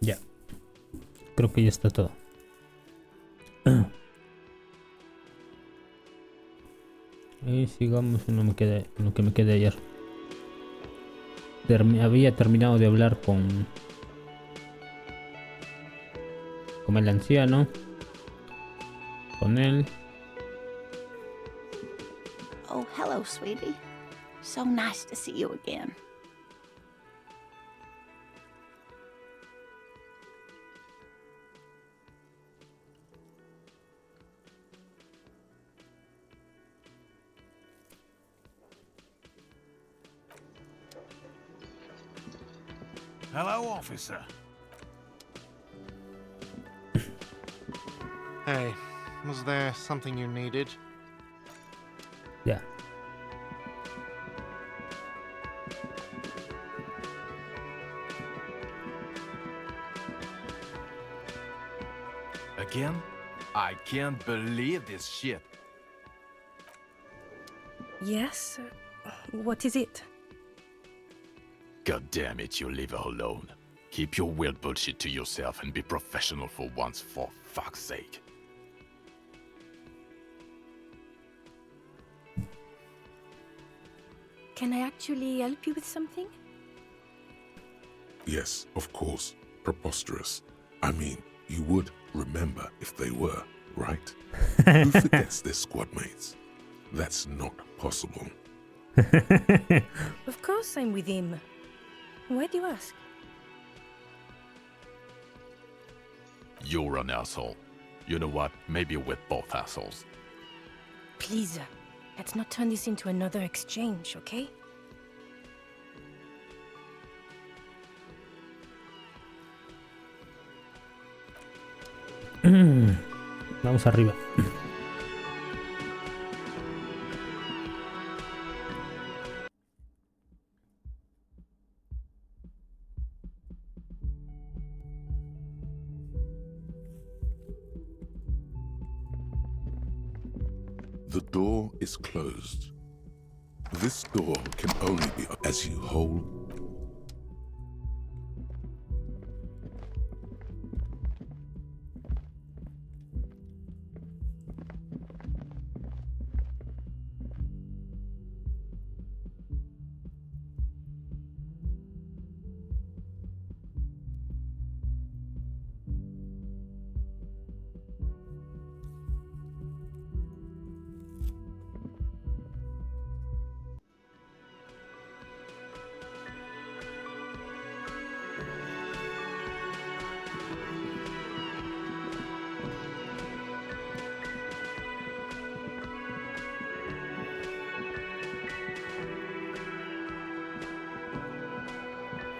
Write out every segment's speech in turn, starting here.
Ya. Creo que ya está todo. Y sigamos en lo que me quedé ayer. Había terminado de hablar con el anciano. Con él. Oh, hello, sweetie. So nice to see you again. Hello, officer. Hey, was there something you needed? Ya. Again? I can't believe this shit. Yes? What is it? God damn it, you leave her alone. Keep your weird bullshit to yourself and be professional for once, for fuck's sake. Can I actually help you with something? Yes, of course. Preposterous. I mean, you would remember if they were, right? Who forgets their squad mates? That's not possible. Of course I'm with him. Why do you ask? You're an asshole. You know what? Maybe we're both assholes. Please, let's not turn this into another exchange, okay? Vamos arriba. The door is closed. This door can only be as you hold.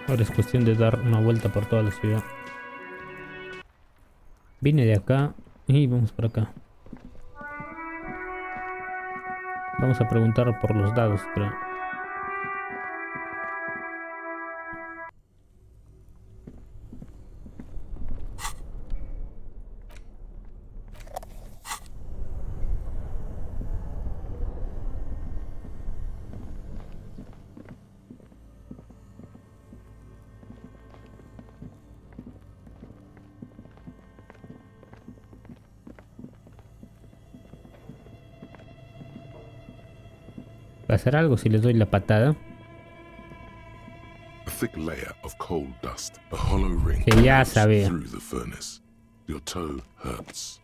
Ahora es cuestión de dar una vuelta por toda la ciudad. Vine de acá y vamos por acá. Vamos a preguntar por los dados, creo. ¿Va a hacer algo si les doy la patada? A thick layer of coal dust, a hollow ring Que ya goes sabía. through the furnace. Your toe hurts.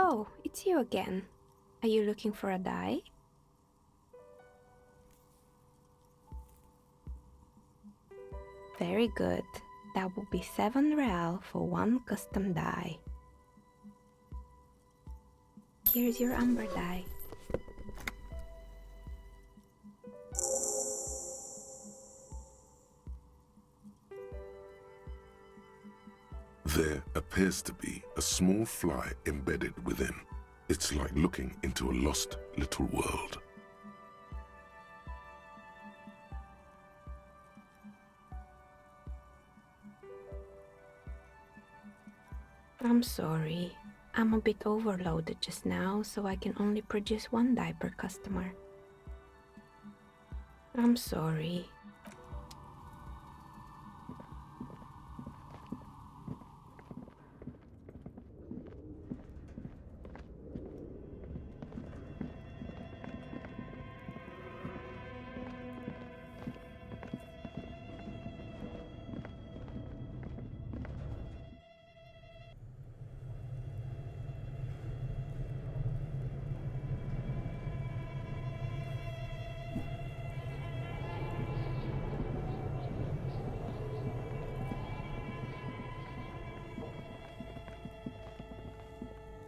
Oh, it's you again. Are you looking for a die? Very good. That will be 7 real for 1 custom die. Here's your umber die. There appears to be a small fly embedded within. It's like looking into a lost little world. I'm sorry. I'm a bit overloaded just now, so I can only produce 1 die per customer. I'm sorry.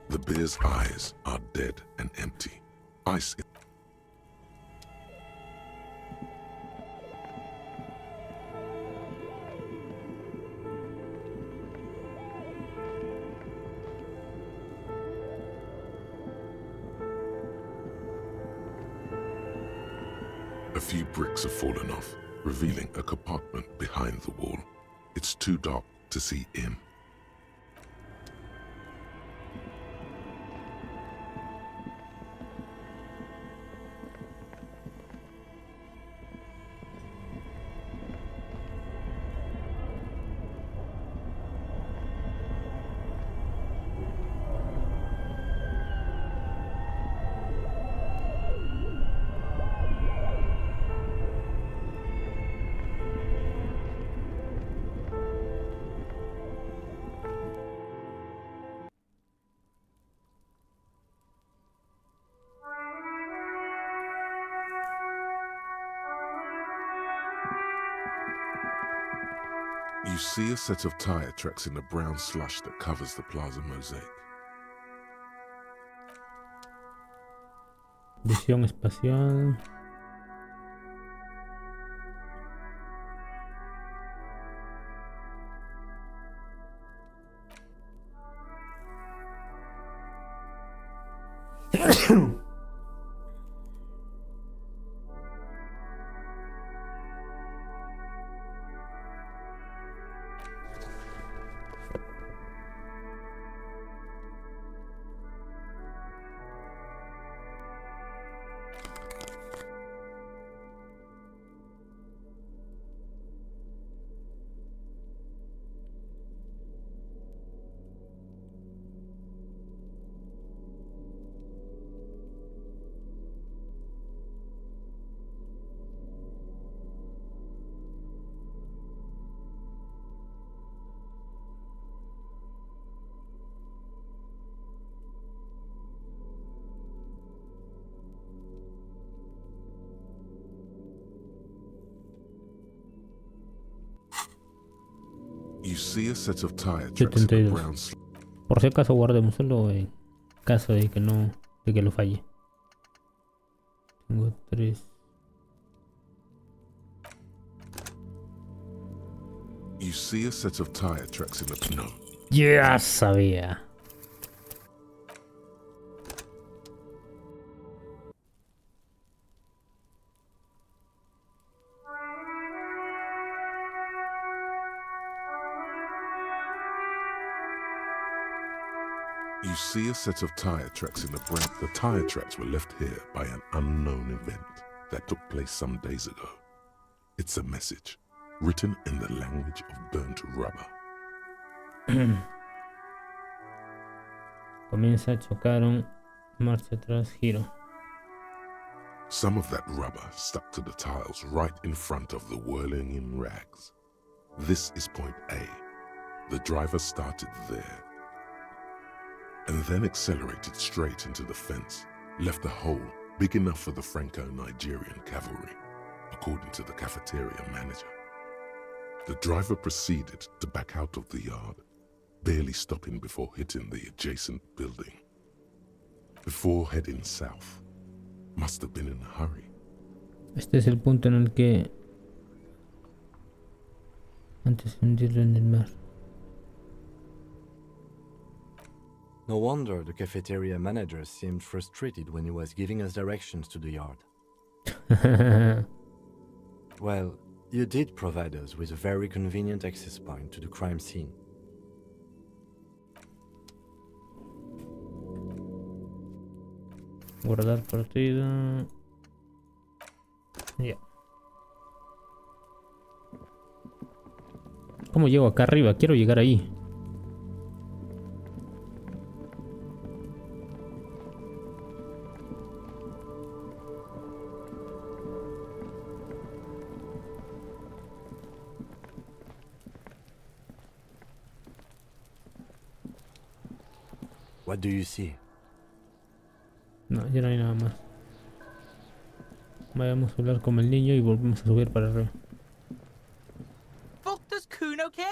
The bear's eyes are dead and empty. Ice. A few bricks have fallen off, revealing a compartment behind the wall. It's too dark to see in. You see a set of tire tracks in the brown slush that covers the plaza mosaic. Visión espacial. You see a set of tire tracks in the 72. brown slush. Por si acaso guardémoslo en caso de que no, de que lo falle. Tengo 3. You see a set of tire tracks in the no. Ya sabía. You see a set of tire tracks in the brown. The tire tracks were left here by an unknown event that took place some days ago. It's a message written in the language of burnt rubber. Comienza, chocaron, marcha atrás, giro. Some of that rubber stuck to the tiles right in front of the whirling in rags. This is point A. The driver started there and then accelerated straight into the fence, left a hole big enough for the Franco-Nigerian cavalry, according to the cafeteria manager. The driver proceeded to back out of the yard, barely stopping before hitting the adjacent building. Before heading south, must have been in a hurry. Este es el punto en el que antes de hundirlo en el mar. No wonder the cafeteria manager seemed frustrated when he was giving us directions to the yard. Well, you did provide us with a very convenient access point to the crime scene. Guardar partida. Ya. ¿Cómo llego acá arriba? Quiero llegar ahí. What do you see? No, ya no hay nada más. Vayamos a hablar con el niño y volvemos a subir para arriba. Fuck does Kuno care?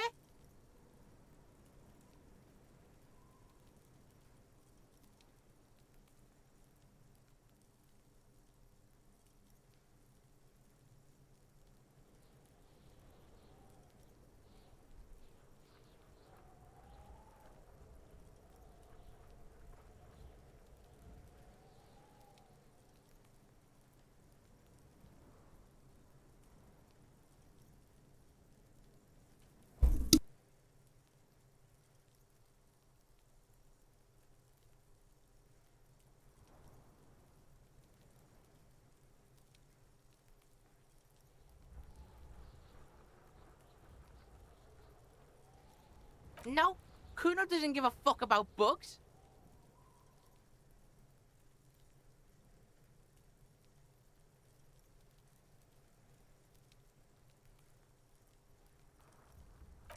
No, Kuno doesn't give a fuck about books.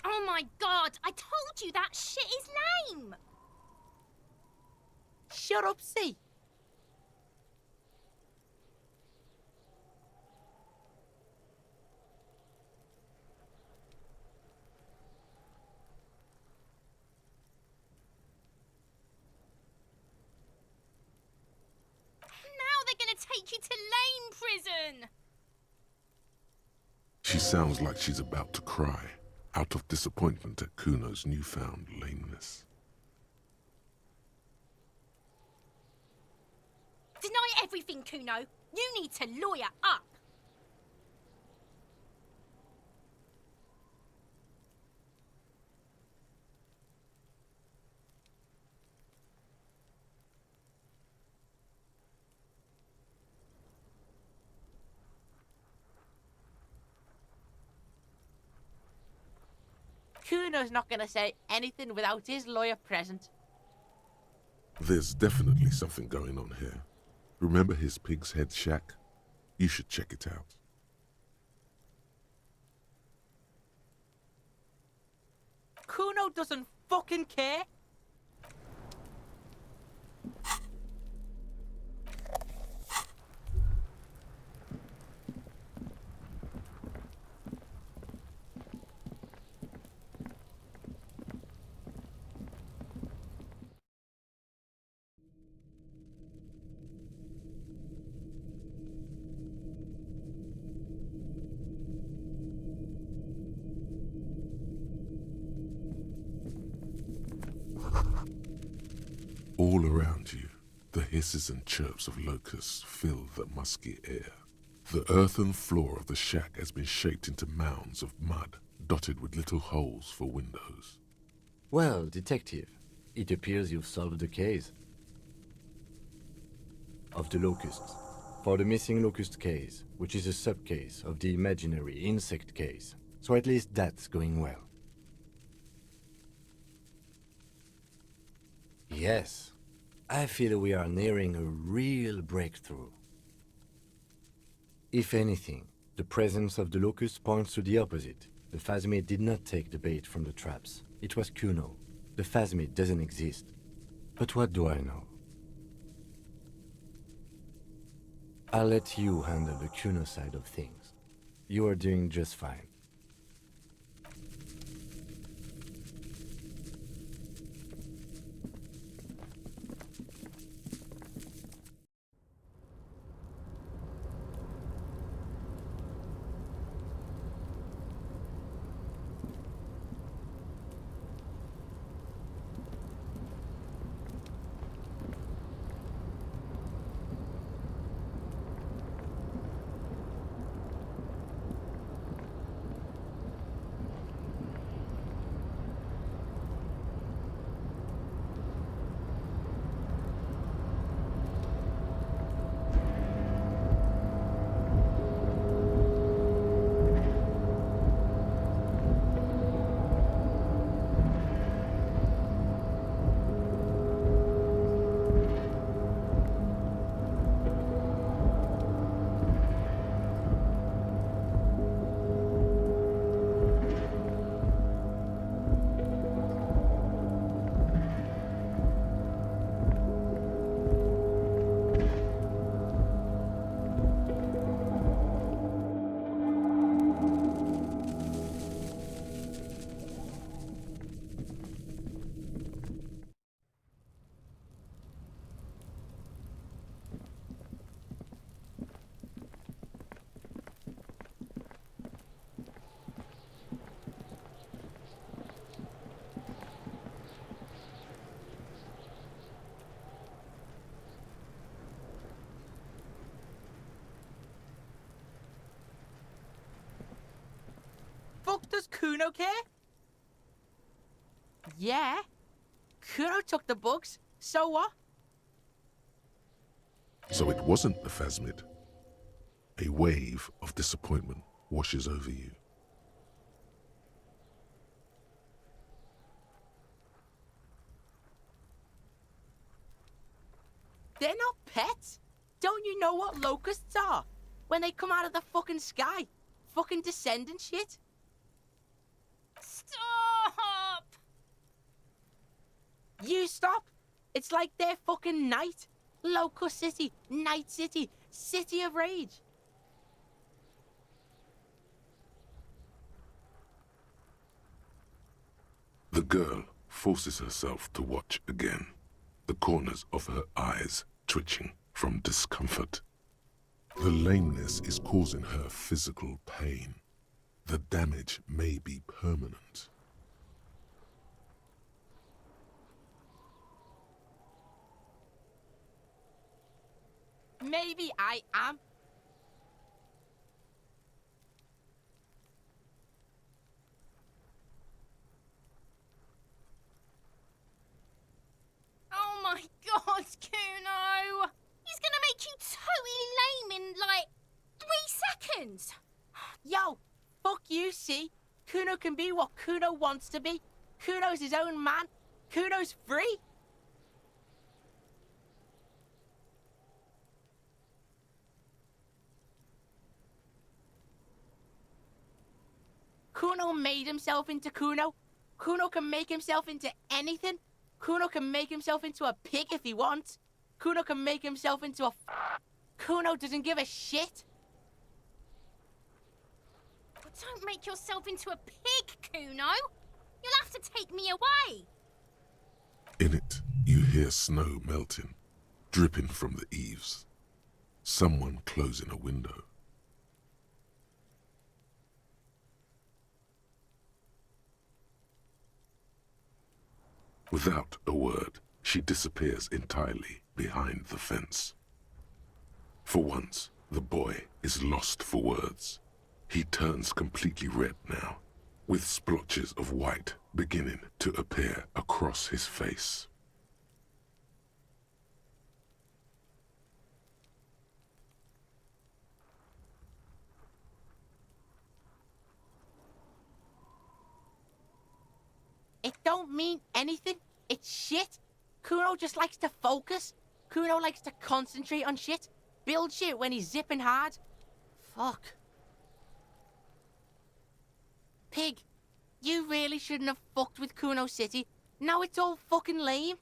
Oh my god, I told you that shit is lame! Shut up, see. Now they're gonna take you to lame prison! She sounds like she's about to cry, out of disappointment at Kuno's newfound lameness. Deny everything, Kuno. You need to lawyer up. Kuno's not gonna say anything without his lawyer present. There's definitely something going on here. Remember his pig's head shack? You should check it out. Kuno doesn't fucking care. All around you, the hisses and chirps of locusts fill the musky air. The earthen floor of the shack has been shaped into mounds of mud, dotted with little holes for windows. Well, detective, it appears you've solved the case of the locusts. For the missing locust case, which is a sub-case of the imaginary insect case. So at least that's going well. Yes, I feel we are nearing a real breakthrough. If anything, the presence of the locust points to the opposite. The Phasmid did not take the bait from the traps. It was Kuno. The Phasmid doesn't exist. But what do I know? I'll let you handle the Kuno side of things. You are doing just fine. fuck does Kuno care? Yeah. Kuno took the bugs. So what? So it wasn't the phasmid. A wave of disappointment washes over you. They're not pets. Don't you know what locusts are? When they come out of the fucking sky. Fucking descendant shit. Stop! You stop. It's like they're fucking night. Locust City, Night City, City of Rage. The girl forces herself to watch again, the corners of her eyes twitching from discomfort. The lameness is causing her physical pain. The damage may be permanent. Maybe I am. Oh my god, Kuno! He's gonna make you totally lame in, like, 3 seconds! Yo, fuck you, see? Kuno can be what Kuno wants to be. Kuno's his own man. Kuno's free. Kuno made himself into Kuno. Kuno can make himself into anything. Kuno can make himself into a pig if he wants. Kuno can make himself into a... Kuno doesn't give a shit. But don't make yourself into a pig, Kuno! You'll have to take me away! In it, you hear snow melting, dripping from the eaves. Someone closing a window. Without a word, she disappears entirely behind the fence. For once, the boy is lost for words. He turns completely red now, with splotches of white beginning to appear across his face. It don't mean anything. It's shit. Kuno just likes to focus. Kuno likes to concentrate on shit. Build shit when he's zipping hard. Fuck. Pig, you really shouldn't have fucked with Kuno City. Now it's all fucking lame.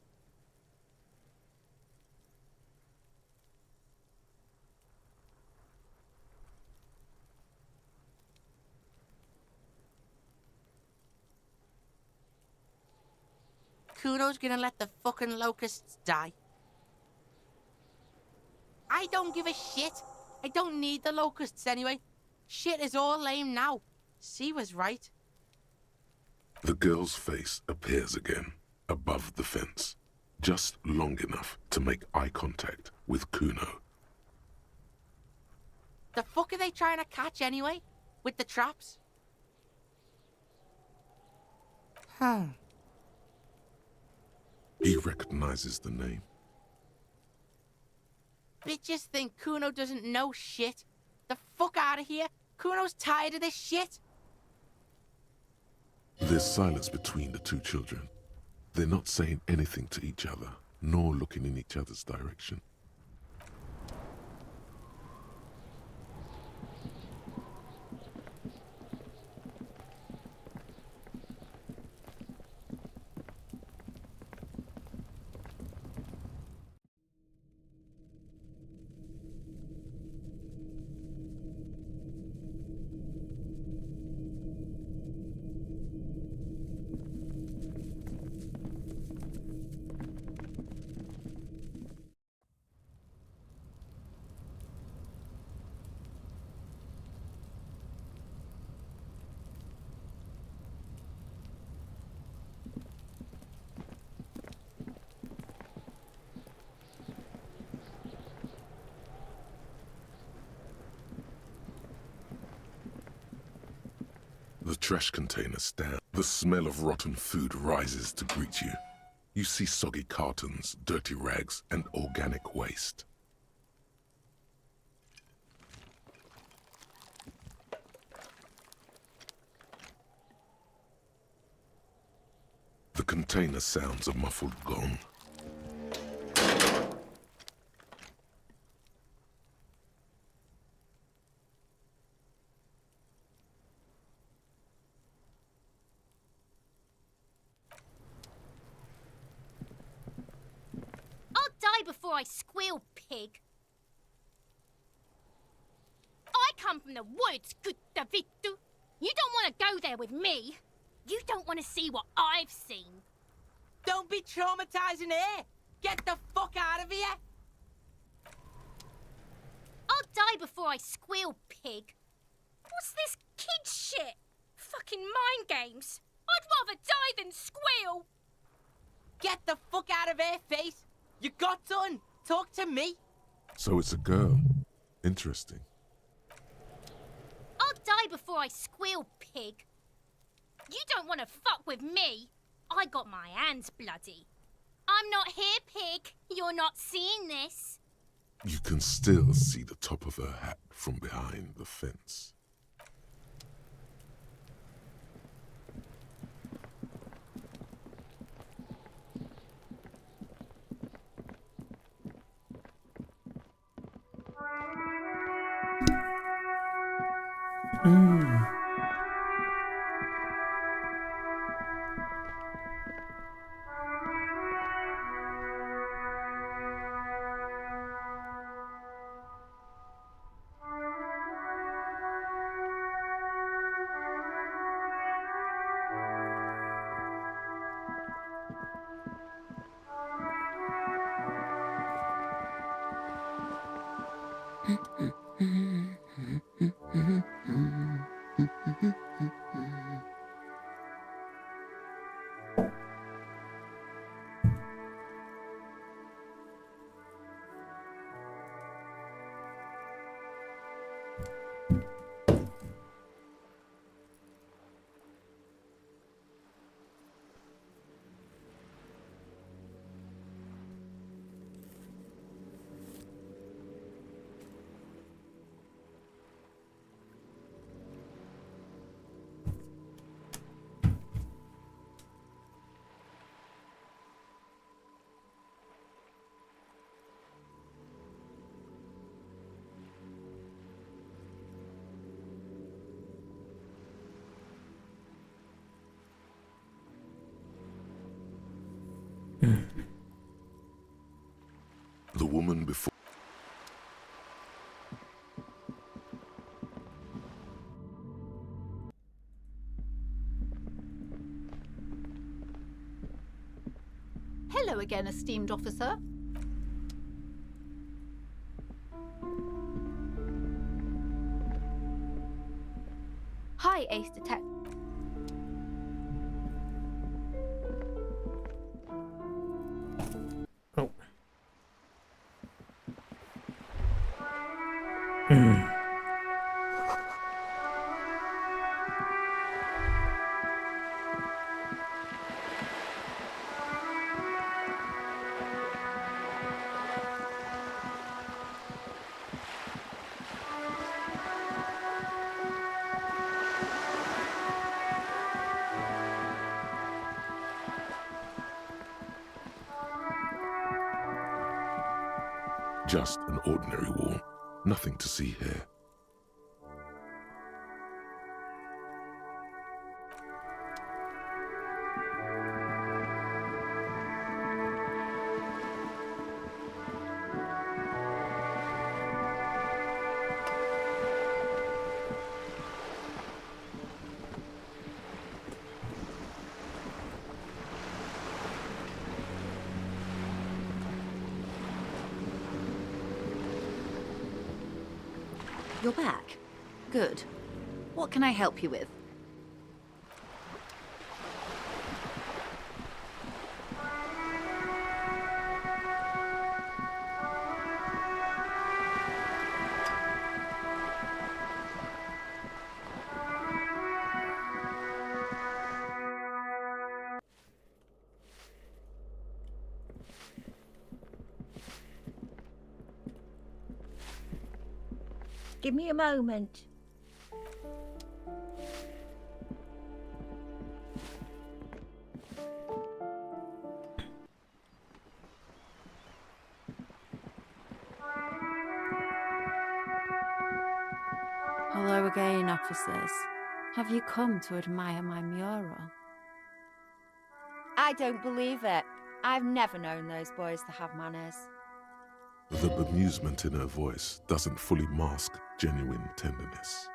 Kuno's gonna let the fucking locusts die. I don't give a shit. I don't need the locusts anyway. Shit is all lame now. C was right. The girl's face appears again, above the fence, just long enough to make eye contact with Kuno. The fuck are they trying to catch anyway? With the traps? Huh. He recognizes the name. Bitches think Kuno doesn't know shit. The fuck out of here. Kuno's tired of this shit. There's silence between the two children. They're not saying anything to each other, nor looking in each other's direction. The trash container stands. The smell of rotten food rises to greet you. You see soggy cartons, dirty rags, and organic waste. The container sounds a muffled gong. I'll die before I squeal, pig. I come from the woods, good Davidu. You don't want to go there with me. You don't want to see what I've seen. Don't be traumatizing here! Get the fuck out of here! I'll die before I squeal, pig. What's this kid shit? Fucking mind games. I'd rather die than squeal. Get the fuck out of here, face! You got done! Talk to me! So it's a girl. Interesting. I'll die before I squeal, pig. You don't want to fuck with me. I got my hands bloody. I'm not here, pig. You're not seeing this. You can still see the top of her hat from behind the fence. The woman before. Hello again, esteemed officer. Hi, Ace Detective. Oh. Just an ordinary wall. Nothing to see here. You're back. Good. What can I help you with? Give me a moment. Hello again, officers. Have you come to admire my mural? I don't believe it. I've never known those boys to have manners. The bemusement in her voice doesn't fully mask genuine tenderness.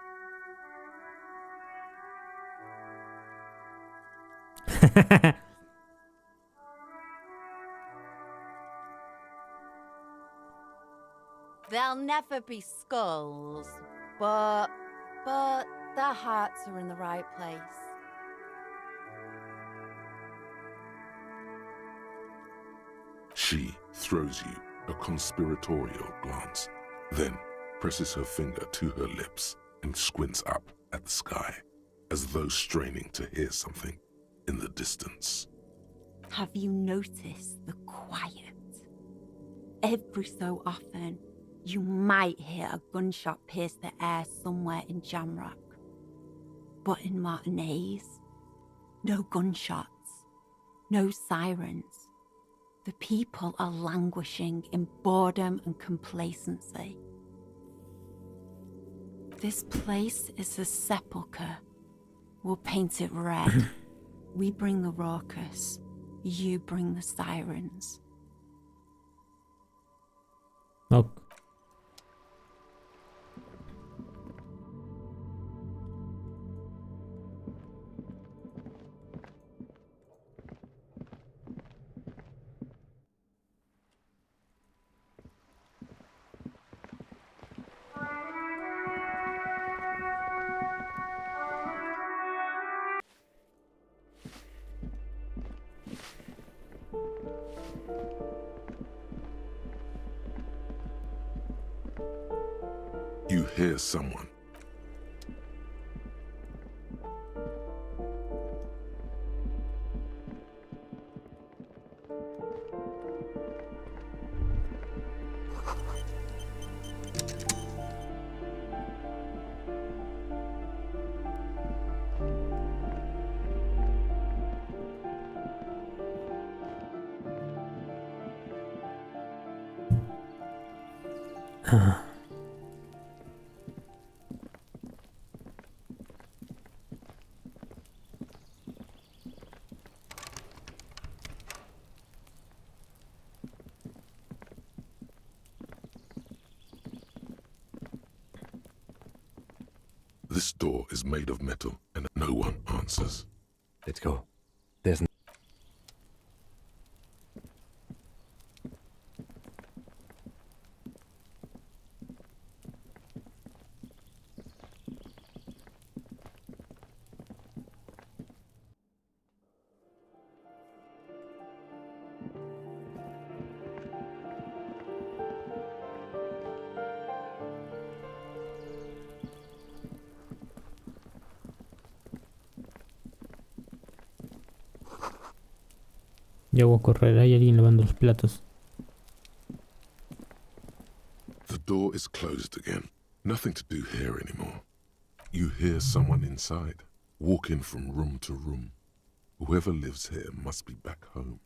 There'll never be skulls, but their hearts are in the right place. She throws you a conspiratorial glance, then presses her finger to her lips and squints up at the sky, as though straining to hear something in the distance. Have you noticed the quiet? Every so often, you might hear a gunshot pierce the air somewhere in Jamrock. But in Martinez, no gunshots, no sirens. The people are languishing in boredom and complacency. This place is a sepulchre. We'll paint it red. We bring the raucous. You bring the sirens. Ok. You hear someone. This door is made of metal and no one answers. Let's go. There's Ya voy a correr, hay alguien lavando los platos. The door is closed again. Nothing to do here anymore. You hear someone inside, walking from room to room. Whoever lives here must be back home.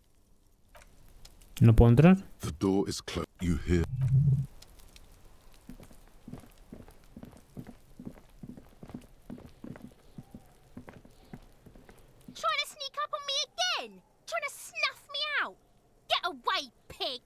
¿No puedo entrar? The door is closed. You hear... Trying to sneak up on me again? Trying to snuff me out? Get away, pig!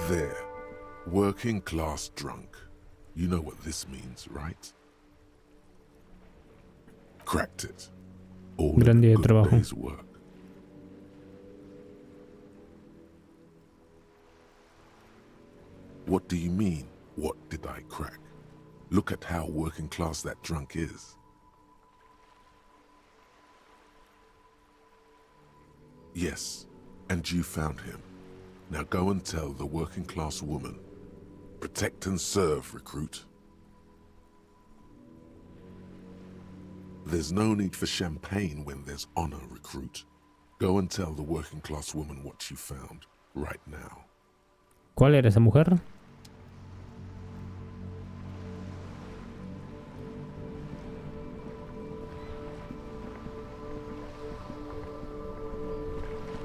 There. Working class drunk. You know what this means, right? Cracked it. All Gran in día a de good trabajo. day's work. What do you mean, what did I crack? Look at how working class that drunk is. Yes, and you found him. Now go and tell the working class woman. Protect and serve, recruit. There's no need for champagne when there's honor, recruit. Go and tell the working class woman what you found, right now. ¿Cuál era esa mujer?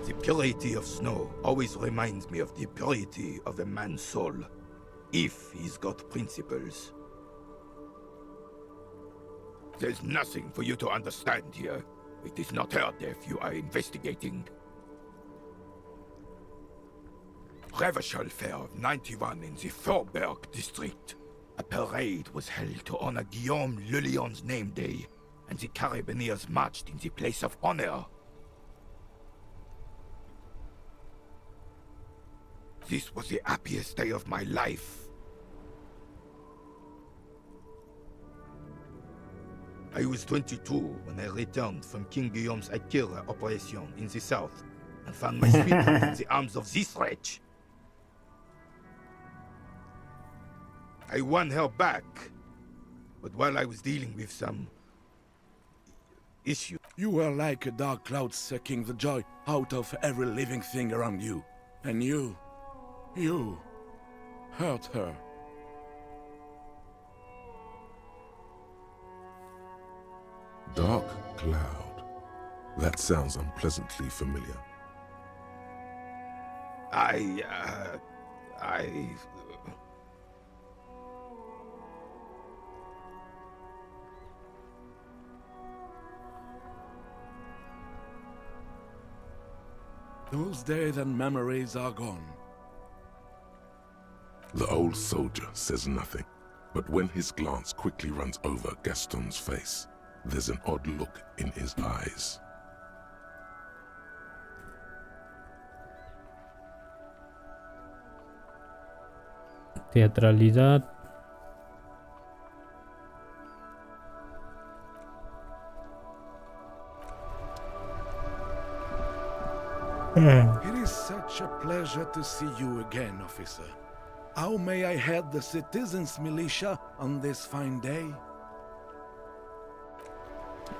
The purity of snow always reminds me of the purity of a man's soul, if he's got principles. There's nothing for you to understand here. It is not her death you are investigating. Reversal Fair of 91 in the Thorberg district. A parade was held to honor Guillaume Le Lion's name day, and the Carabineers marched in the place of honor. This was the happiest day of my life. I was 22 when I returned from King Guillaume's Akira operation in the south and found my sweetheart in the arms of this wretch. I won her back, but while I was dealing with some issues... You were like a dark cloud sucking the joy out of every living thing around you. And you hurt her. Dark cloud. That sounds unpleasantly familiar. Those days and memories are gone. The old soldier says nothing, but when his glance quickly runs over Gaston's face, there's an odd look in his eyes. Teatralidad. It is such a pleasure to see you again, officer. How may I head the citizens' militia on this fine day?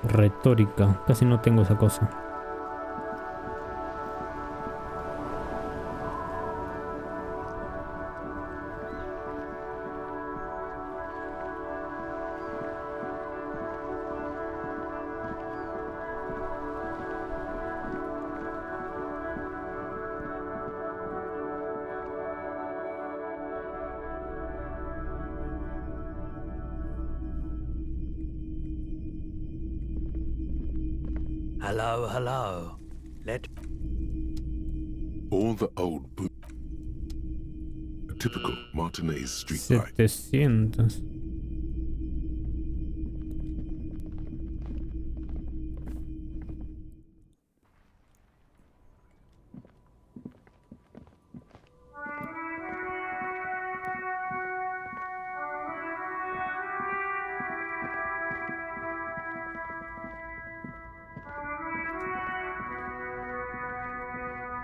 Retórica. Casi no tengo esa cosa. Hello. All the old a typical Martinez street light. 700.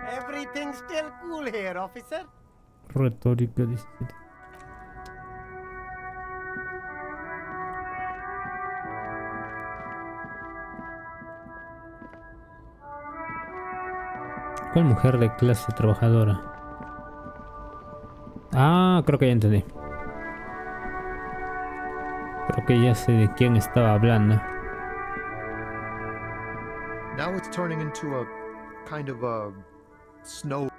Everything's still cool here, officer. Retórica 17. ¿Cuál mujer de clase trabajadora? Ah, creo que ya entendí. Creo que ya sé de quién estaba hablando. Now it's turning into a kind of a snow.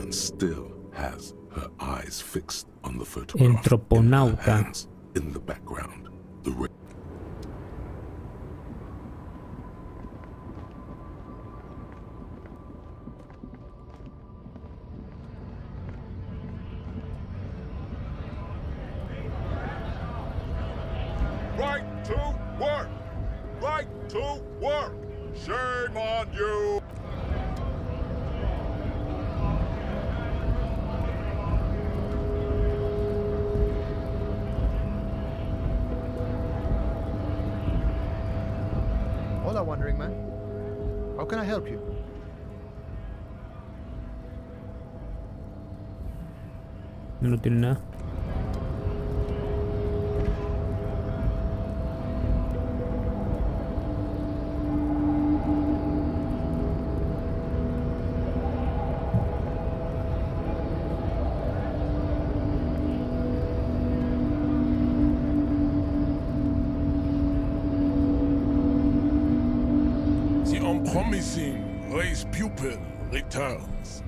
woman still has her eyes fixed on the photograph in her Antroponauta. hands. In the background, the Right to work! Right to work! Shame on you! Hola, Wandering Man. How can I help you? No tiene nada. The unpromising race pupil returns.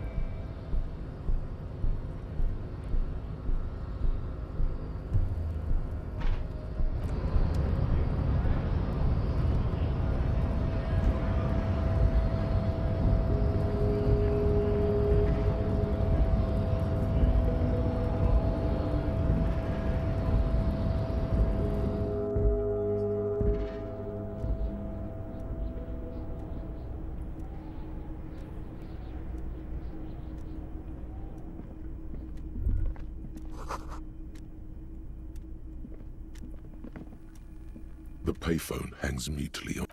The payphone hangs mutely on.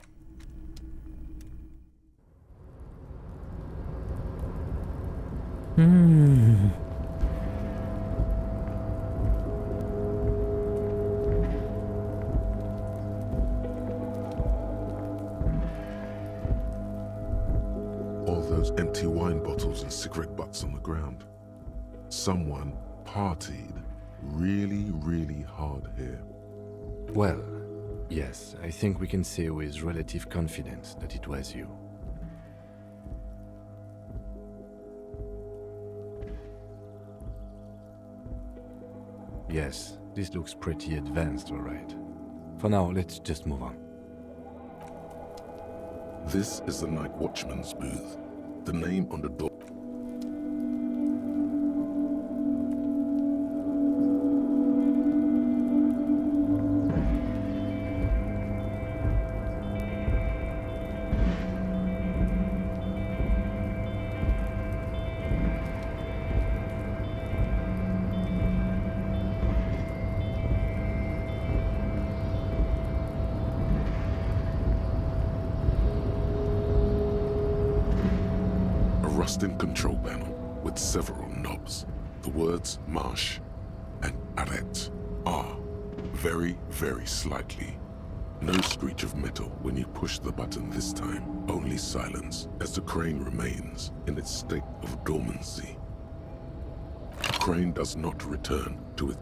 All those empty wine bottles and cigarette butts on the ground. Someone partied really, really hard here. Well, yes, I think we can say with relative confidence that it was you. Yes, this looks pretty advanced, all right. For now, let's just move on. This is the night watchman's booth. The name on the door. Rusting control panel with several knobs. The words marche and arrête are very, very slightly. No screech of metal when you push the button this time, only silence as the crane remains in its state of dormancy. The crane does not return to its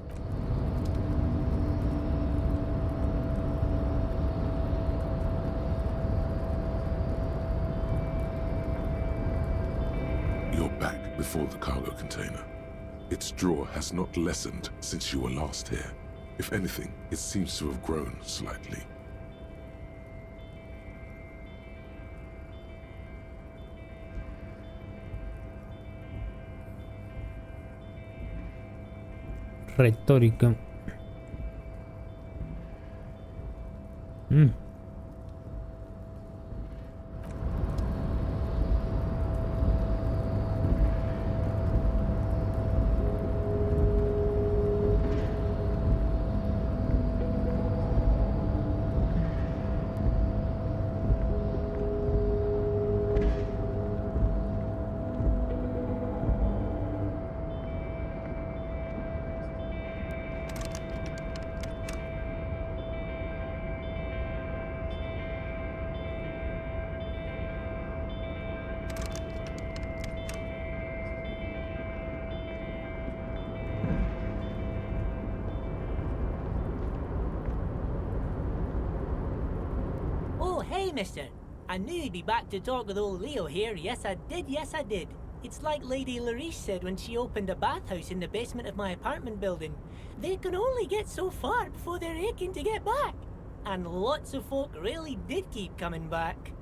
back before the cargo container. Its drawer has not lessened since you were last here. If anything, it seems to have grown slightly. Retórica. Hey, mister. I knew you'd be back to talk with old Leo here. Yes, I did. Yes, I did. It's like Lady Larice said when she opened a bathhouse in the basement of my apartment building. They can only get so far before they're aching to get back. And lots of folk really did keep coming back.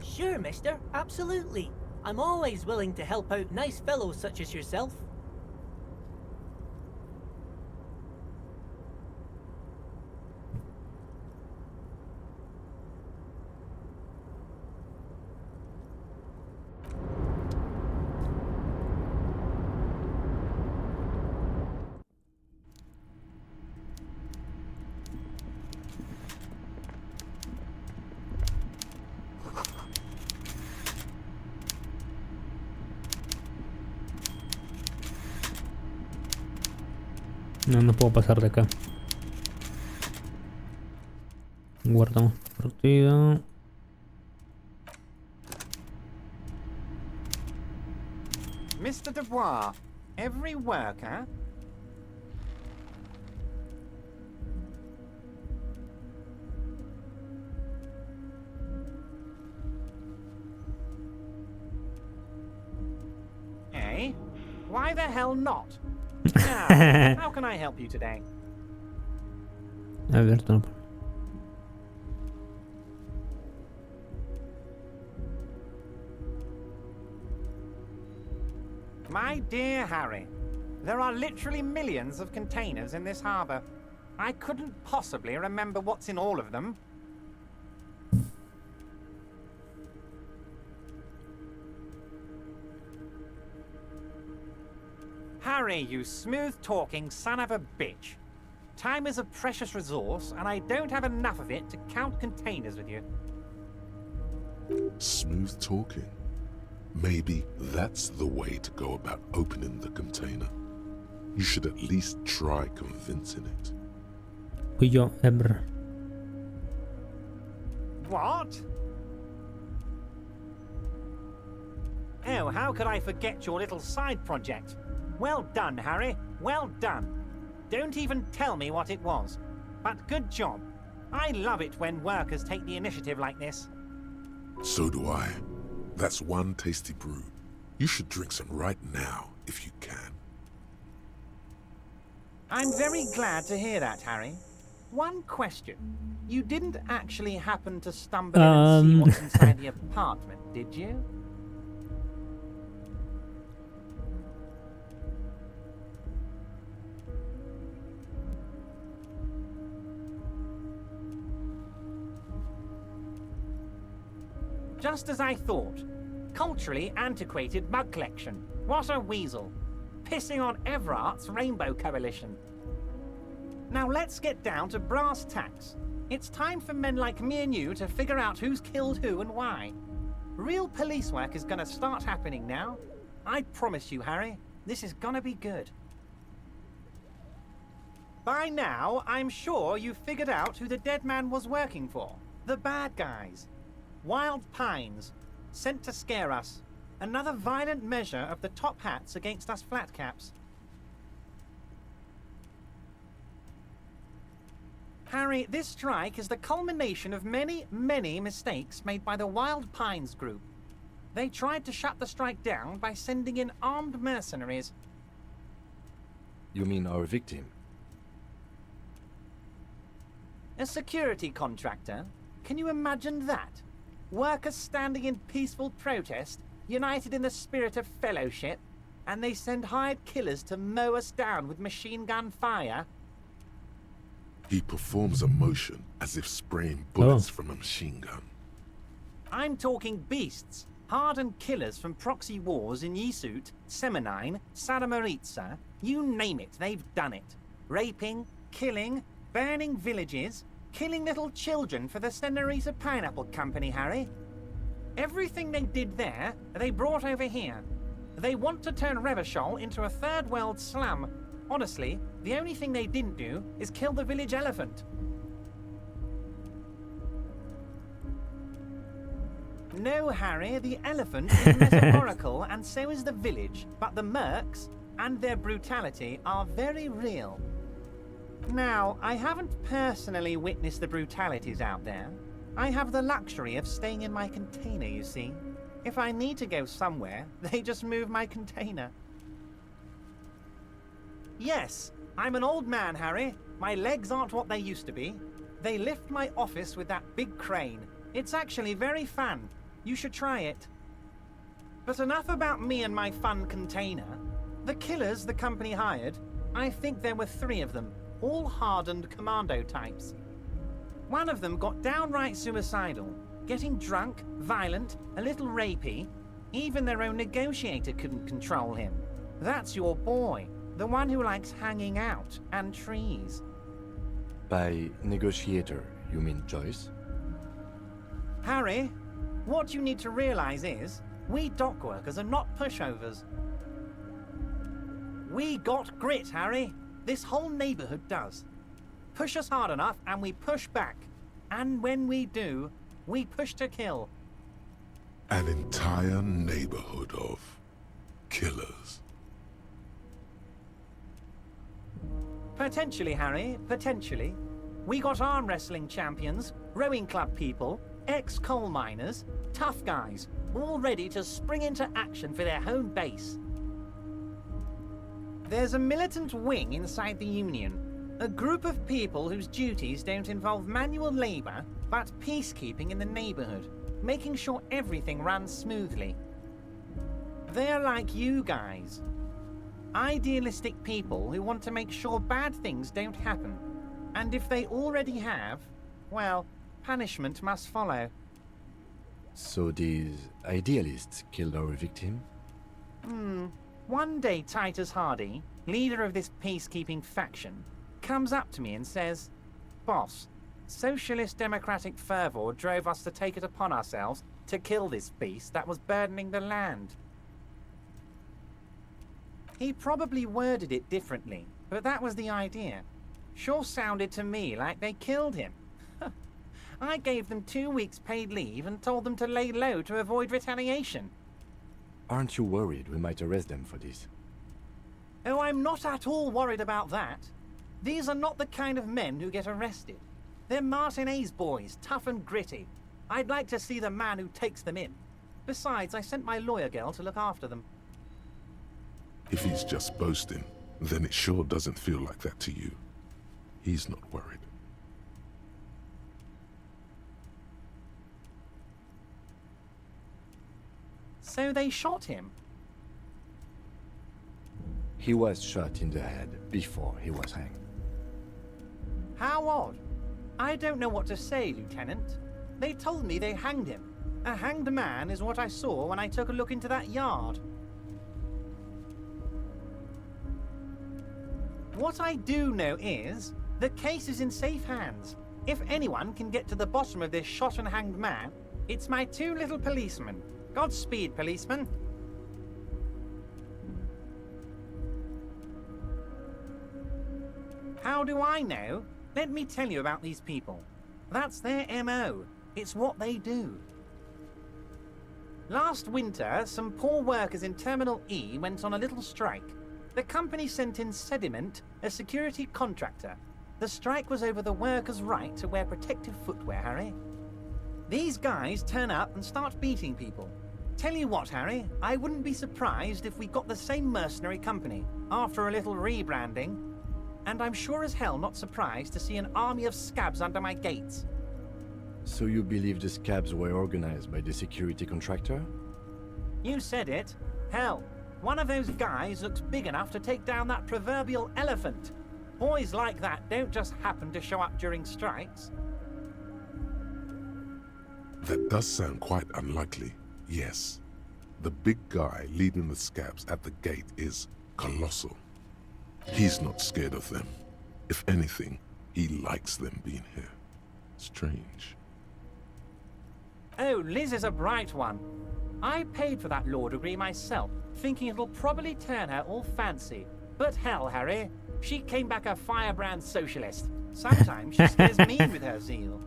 Sure, mister. Absolutely. I'm always willing to help out nice fellows such as yourself. No, no puedo pasar de acá. Guardamos partida. Mr. Dubois, every worker... Eh? Why the hell not? Now, how can I help you today? Abierto. No. My dear Harry, there are literally millions of containers in this harbour. I couldn't possibly remember what's in all of them. Harry, you smooth-talking son of a bitch. Time is a precious resource, and I don't have enough of it to count containers with you. Smooth talking. Maybe that's the way to go about opening the container. You should at least try convincing it. Fui yo, Ember. What? Oh, how could I forget your little side project? Well done, Harry. Well done. Don't even tell me what it was. But good job. I love it when workers take the initiative like this. So do I. That's one tasty brew. You should drink some right now, if you can. I'm very glad to hear that, Harry. One question. You didn't actually happen to stumble in and see what's inside the apartment, did you? Just as I thought. Culturally antiquated mug collection. What a weasel. Pissing on Everart's Rainbow Coalition. Now let's get down to brass tacks. It's time for men like me and you to figure out who's killed who and why. Real police work is gonna start happening now. I promise you, Harry, this is gonna be good. By now, I'm sure you've figured out who the dead man was working for. The bad guys. Wild Pines, sent to scare us. Another violent measure of the top hats against us flatcaps. Harry, this strike is the culmination of many, many mistakes made by the Wild Pines group. They tried to shut the strike down by sending in armed mercenaries. You mean our victim? A security contractor? Can you imagine that? Workers standing in peaceful protest, united in the spirit of fellowship, and they send hired killers to mow us down with machine gun fire? He performs a motion as if spraying bullets from a machine gun. I'm talking beasts, hardened killers from proxy wars in Yisut, Semenine, Sadamoritsa, you name it, they've done it. Raping, killing, burning villages, killing little children for the Senorita Pineapple Company, Harry. Everything they did there, they brought over here. They want to turn Revachol into a third world slum. Honestly, the only thing they didn't do is kill the village elephant. No, Harry, the elephant is metaphorical and so is the village, but the mercs and their brutality are very real. Now, I haven't personally witnessed the brutalities out there. I have the luxury of staying in my container, you see. If I need to go somewhere, they just move my container. Yes, I'm an old man, Harry. My legs aren't what they used to be. They lift my office with that big crane. It's actually very fun. You should try it. But enough about me and my fun container. The killers the company hired, I think there were 3 of them, all hardened commando types. One of them got downright suicidal, getting drunk, violent, a little rapey. Even their own negotiator couldn't control him. That's your boy, the one who likes hanging out and trees. By negotiator, you mean Joyce? Harry, what you need to realize is, we dock workers are not pushovers. We got grit, Harry. This whole neighborhood does. Push us hard enough and we push back. And when we do, we push to kill. An entire neighborhood of killers. Potentially, Harry, potentially. We got arm wrestling champions, rowing club people, ex-coal miners, tough guys, all ready to spring into action for their home base. There's a militant wing inside the Union, a group of people whose duties don't involve manual labor, but peacekeeping in the neighborhood, making sure everything runs smoothly. They're like you guys. Idealistic people who want to make sure bad things don't happen. And if they already have, well, punishment must follow. So these idealists killed our victim? One day Titus Hardy, leader of this peacekeeping faction, comes up to me and says, "Boss, socialist democratic fervor drove us to take it upon ourselves to kill this beast that was burdening the land." He probably worded it differently, but that was the idea. Sure sounded to me like they killed him. I gave them 2 weeks paid leave and told them to lay low to avoid retaliation. Aren't you worried we might arrest them for this? Oh, I'm not at all worried about that. These are not the kind of men who get arrested. They're Martinez boys, tough and gritty. I'd like to see the man who takes them in. Besides, I sent my lawyer girl to look after them. If he's just boasting, then it sure doesn't feel like that to you. He's not worried. So they shot him? He was shot in the head before he was hanged. How odd. I don't know what to say, Lieutenant. They told me they hanged him. A hanged man is what I saw when I took a look into that yard. What I do know is, the case is in safe hands. If anyone can get to the bottom of this shot and hanged man, it's my 2 little policemen. Godspeed, policeman. How do I know? Let me tell you about these people. That's their MO. It's what they do. Last winter, some poor workers in Terminal E went on a little strike. The company sent in Sediment, a security contractor. The strike was over the workers' right to wear protective footwear, Harry. These guys turn up and start beating people. Tell you what, Harry, I wouldn't be surprised if we got the same mercenary company after a little rebranding. And I'm sure as hell not surprised to see an army of scabs under my gates. So you believe the scabs were organized by the security contractor? You said it. Hell, one of those guys looks big enough to take down that proverbial elephant. Boys like that don't just happen to show up during strikes. That does sound quite unlikely, yes. The big guy leading the scabs at the gate is colossal. He's not scared of them. If anything, he likes them being here. Strange. Oh, Liz is a bright one. I paid for that law degree myself, thinking it'll probably turn her all fancy. But hell, Harry, she came back a firebrand socialist. Sometimes she scares me with her zeal.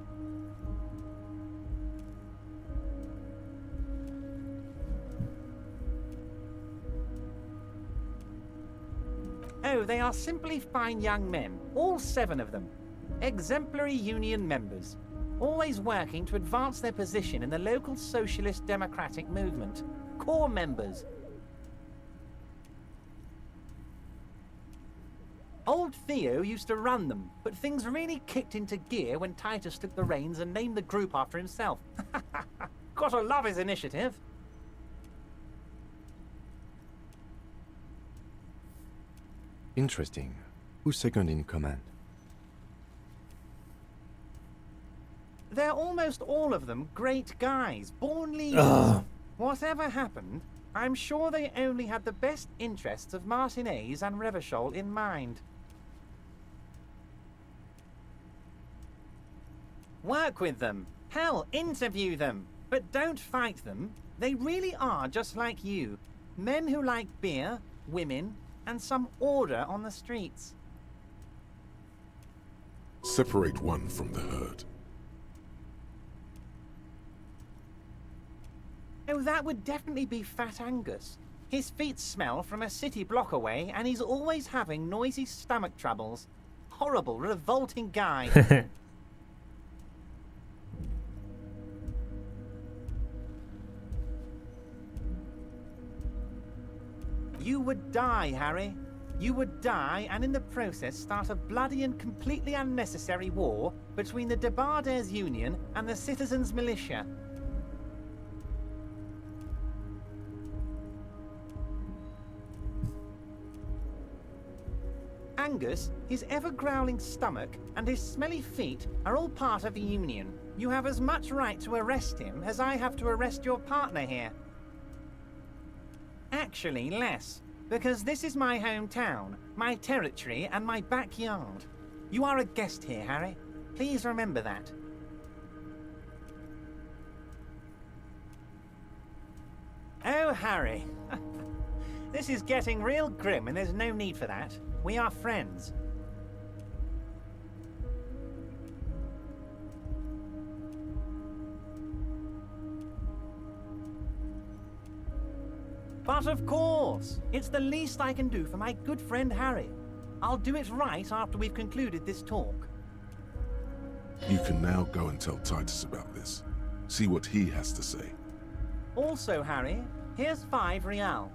No, they are simply fine young men, all 7 of them. Exemplary union members, always working to advance their position in the local socialist democratic movement. Core members. Old Theo used to run them, but things really kicked into gear when Titus took the reins and named the group after himself. Gotta love his initiative. Interesting. Who's second in command? They're almost all of them great guys, born leaders. Whatever happened, I'm sure they only had the best interests of Martinez and Revachol in mind. Work with them. Hell, interview them. But don't fight them. They really are just like you. Men who like beer, women, and some order on the streets. Separate one from the herd. Oh, that would definitely be Fat Angus. His feet smell from a city block away, and he's always having noisy stomach troubles. Horrible, revolting guy. You would die, Harry. You would die, and in the process start a bloody and completely unnecessary war between the Debarders Union and the Citizens Militia. Angus, his ever-growling stomach, and his smelly feet are all part of the Union. You have as much right to arrest him as I have to arrest your partner here. Actually, less, because this is my hometown, my territory, and my backyard. You are a guest here, Harry. Please remember that. Oh, Harry. This is getting real grim, and there's no need for that. We are friends. But of course, it's the least I can do for my good friend Harry. I'll do it right after we've concluded this talk. You can now go and tell Titus about this. See what he has to say. Also, Harry, here's 5 real.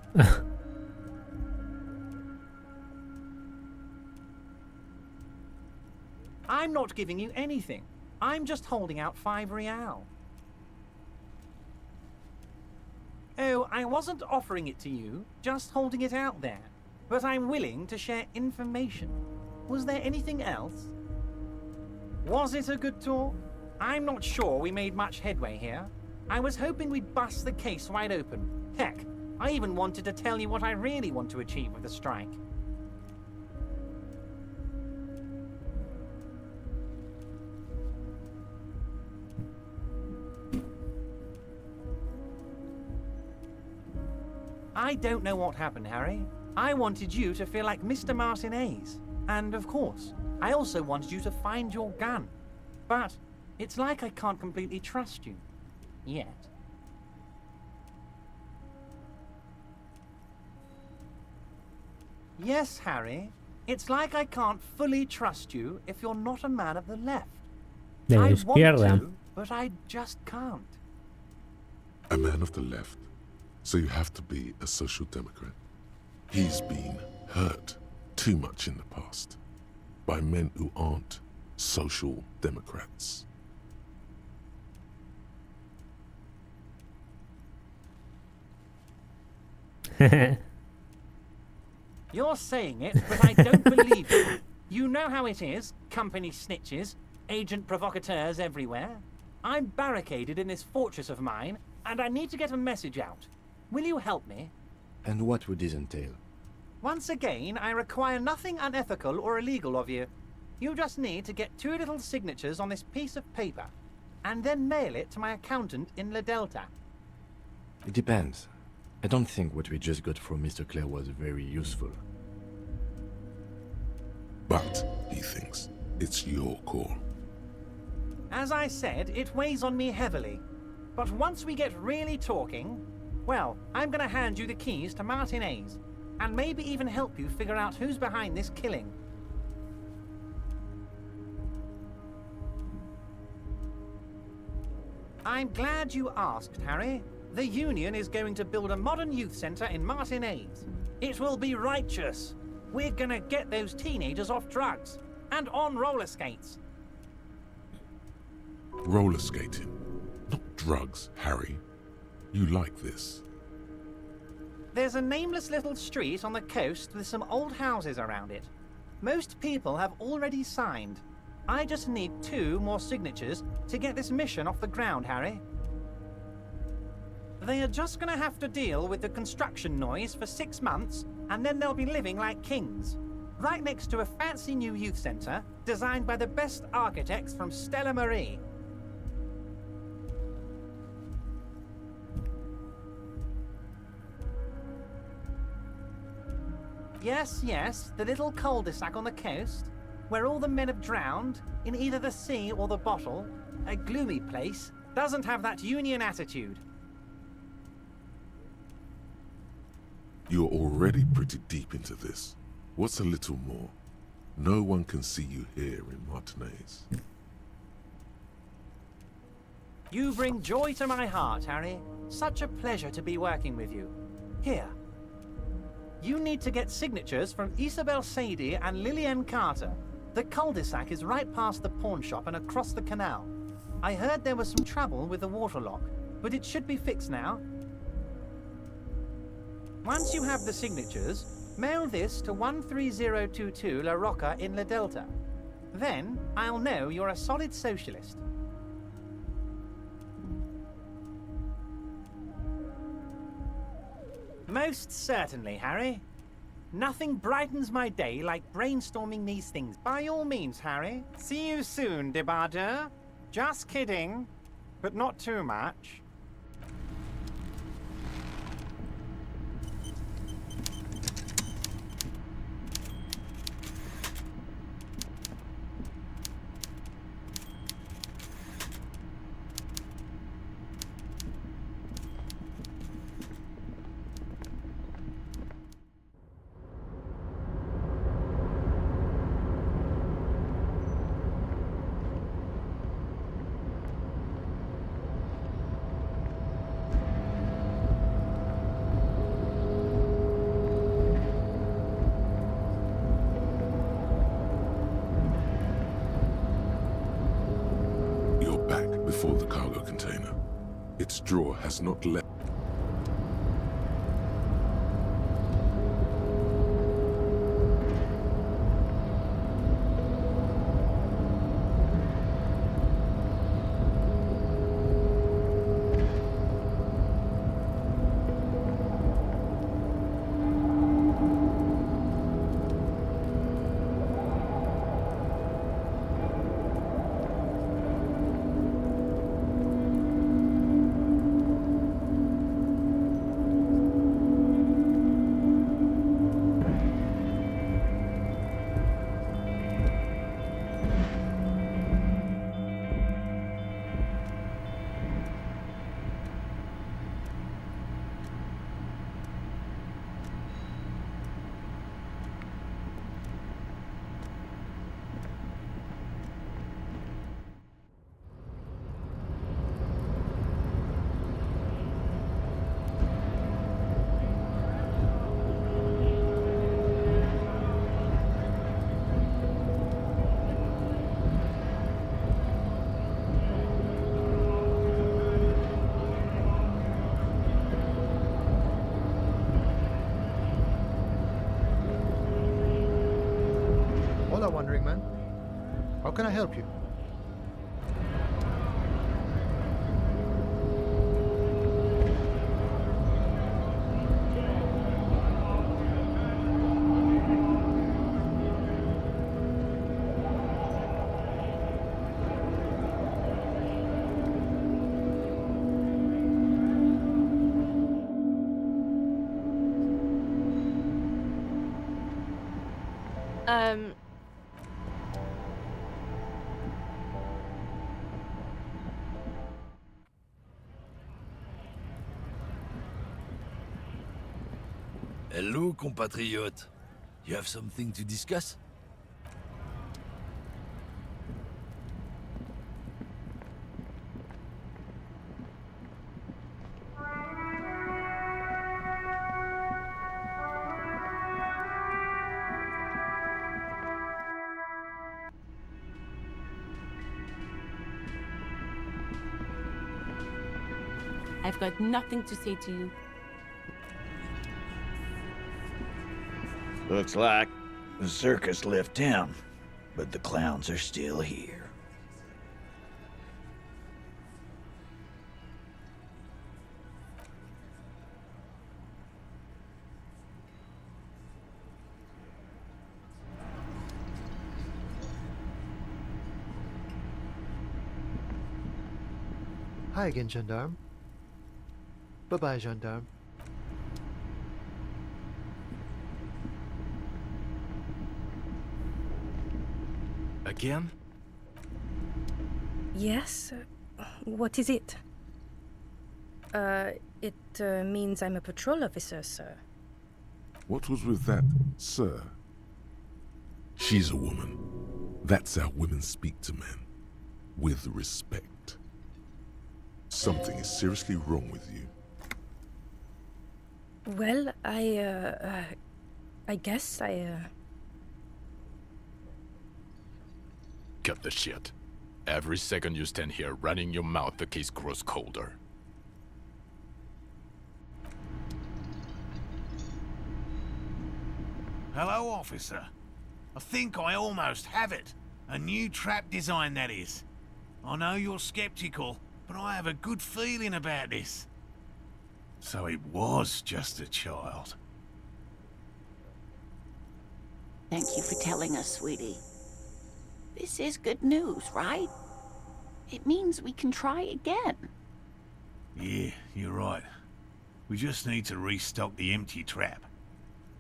I'm not giving you anything. I'm just holding out 5 real. Oh, I wasn't offering it to you, just holding it out there. But I'm willing to share information. Was there anything else? Was it a good talk? I'm not sure we made much headway here. I was hoping we'd bust the case wide open. Heck, I even wanted to tell you what I really want to achieve with the strike. I don't know what happened, Harry. I wanted you to feel like Mr. Martinez. And of course, I also wanted you to find your gun. But it's like I can't completely trust you. Yet. Yes, Harry. It's like I can't fully trust you if you're not a man of the left. De la I izquierda. want to, but I just can't. A man of the left. So you have to be a social democrat. He's been hurt too much in the past by men who aren't social democrats. You're saying it, but I don't believe you. You know how it is. Company snitches, agent provocateurs everywhere. I'm barricaded in this fortress of mine, and I need to get a message out. Will you help me? And what would this entail? Once again, I require nothing unethical or illegal of you. You just need to get 2 little signatures on this piece of paper, and then mail it to my accountant in La Delta. It depends. I don't think what we just got from Mr. Clare was very useful. But, he thinks, it's your call. As I said, it weighs on me heavily. But once we get really talking, well, I'm gonna hand you the keys to Martinez. and maybe even help you figure out who's behind this killing. I'm glad you asked, Harry. The Union is going to build a modern youth centre in Martinez. It will be righteous. We're gonna get those teenagers off drugs and on roller skates. Roller skating, not drugs, Harry. You like this. There's a nameless little street on the coast with some old houses around it. Most people have already signed. I just need 2 more signatures to get this mission off the ground, Harry. They are just gonna have to deal with the construction noise for 6 months, and then they'll be living like kings. Right next to a fancy new youth centre, designed by the best architects from Stella Marie. Yes, the little cul-de-sac on the coast, where all the men have drowned, in either the sea or the bottle. A gloomy place, doesn't have that Union attitude. You're already pretty deep into this. What's a little more? No one can see you here in Martinez. You bring joy to my heart, Harry. Such a pleasure to be working with you. Here. You need to get signatures from Isabel Sadie and Lillian Carter. The cul-de-sac is right past the pawn shop and across the canal. I heard there was some trouble with the water lock, but it should be fixed now. Once you have the signatures, mail this to 13022 La Rocca in La Delta. Then, I'll know you're a solid socialist. Most certainly, Harry. Nothing brightens my day like brainstorming these things. By all means, Harry. See you soon, Debardeur. Just kidding, but not too much. Before the cargo container. Its drawer has not left. Wandering man. How can I help you? Hello, compatriot. You have something to discuss? I've got nothing to say to you. Looks like the circus left town, but the clowns are still here. Hi again, gendarme. Bye-bye, gendarme. Again? Yes? What is it? It means I'm a patrol officer, sir. What was with that, sir? She's a woman. That's how women speak to men. With respect. Something is seriously wrong with you. Well, I guess Cut the shit. Every second you stand here running your mouth, the case grows colder. Hello, officer. I think I almost have it. A new trap design, that is. I know you're skeptical, but I have a good feeling about this. So it was just a child. Thank you for telling us, sweetie. This is good news, right? It means we can try again. Yeah, you're right. We just need to restock the empty trap.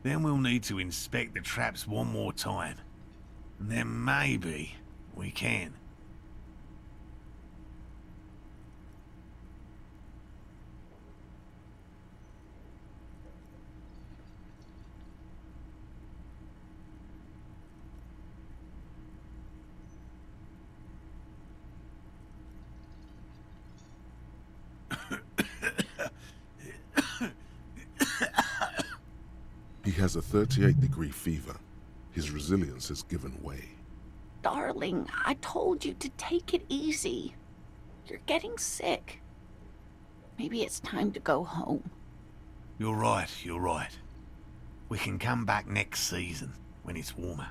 Then we'll need to inspect the traps one more time. And then maybe we can. He has a 38-degree fever. His resilience has given way. Darling, I told you to take it easy. You're getting sick. Maybe it's time to go home. You're right, you're right. We can come back next season, when it's warmer.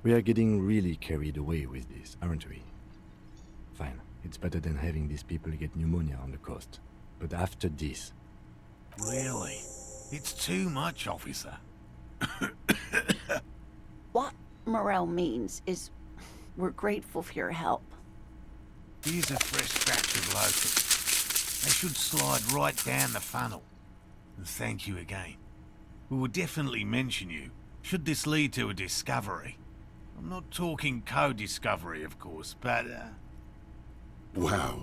We are getting really carried away with this, aren't we? Fine, it's better than having these people get pneumonia on the coast. But after this... Really? It's too much, officer. What Morel means is we're grateful for your help. Here's a fresh batch of locusts. They should slide right down the funnel. And thank you again. We will definitely mention you, should this lead to a discovery. I'm not talking co-discovery, of course, but, Wow.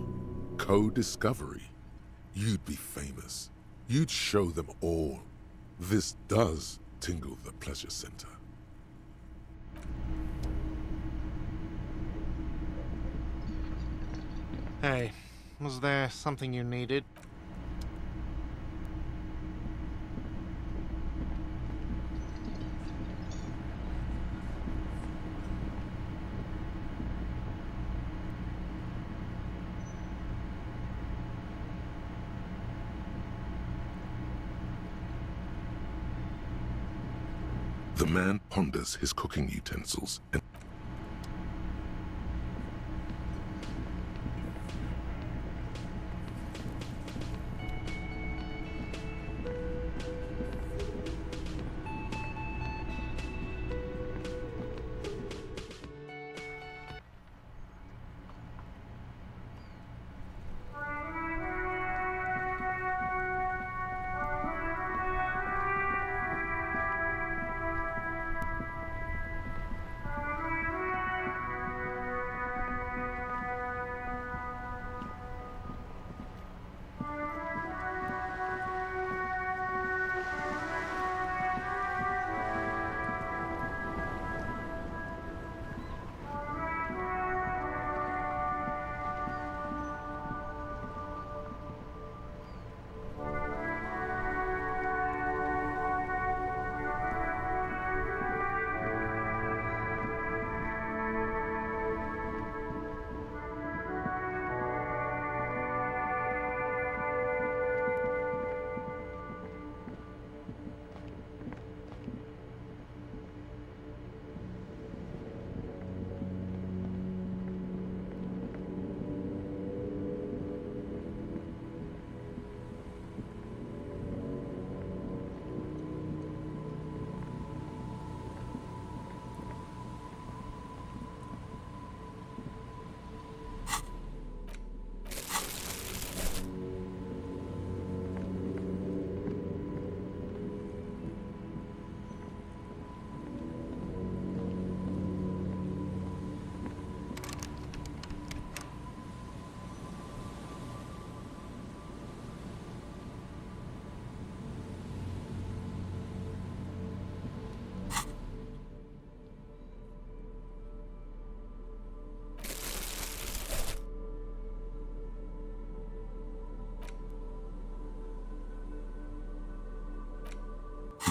Co-discovery. You'd be famous. You'd show them all. This does tingle the pleasure center. Hey, was there something you needed? The man ponders his cooking utensils and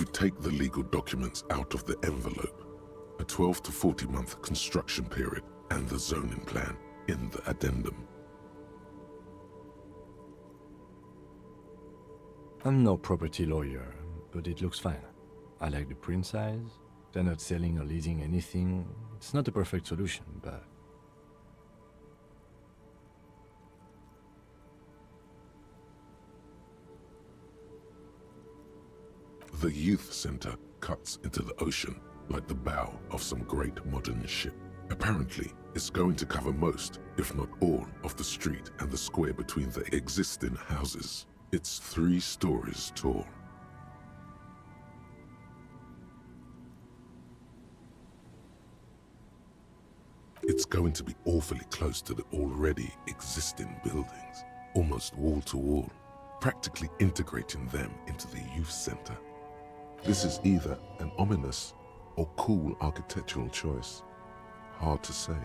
You take the legal documents out of the envelope, a 12 to 40 month construction period, and the zoning plan in the addendum. I'm no property lawyer, but it looks fine. I like the print size. They're not selling or leasing anything. It's not a perfect solution, but... The youth center cuts into the ocean like the bow of some great modern ship. Apparently, it's going to cover most, if not all, of the street and the square between the existing houses. It's 3 stories tall. It's going to be awfully close to the already existing buildings, almost wall to wall, practically integrating them into the youth center. This is either an ominous or cool architectural choice. Hard to say.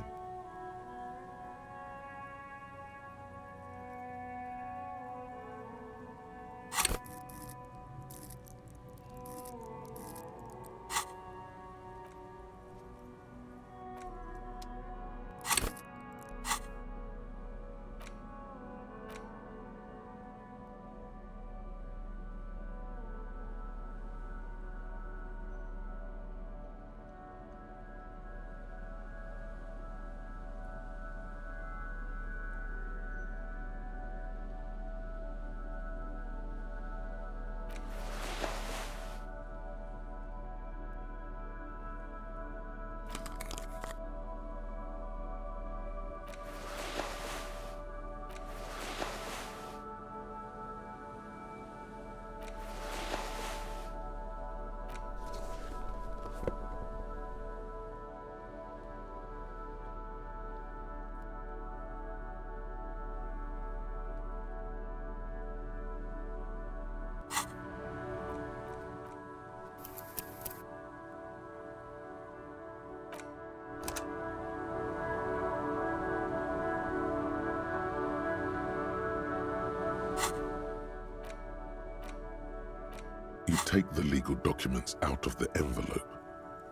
You take the legal documents out of the envelope,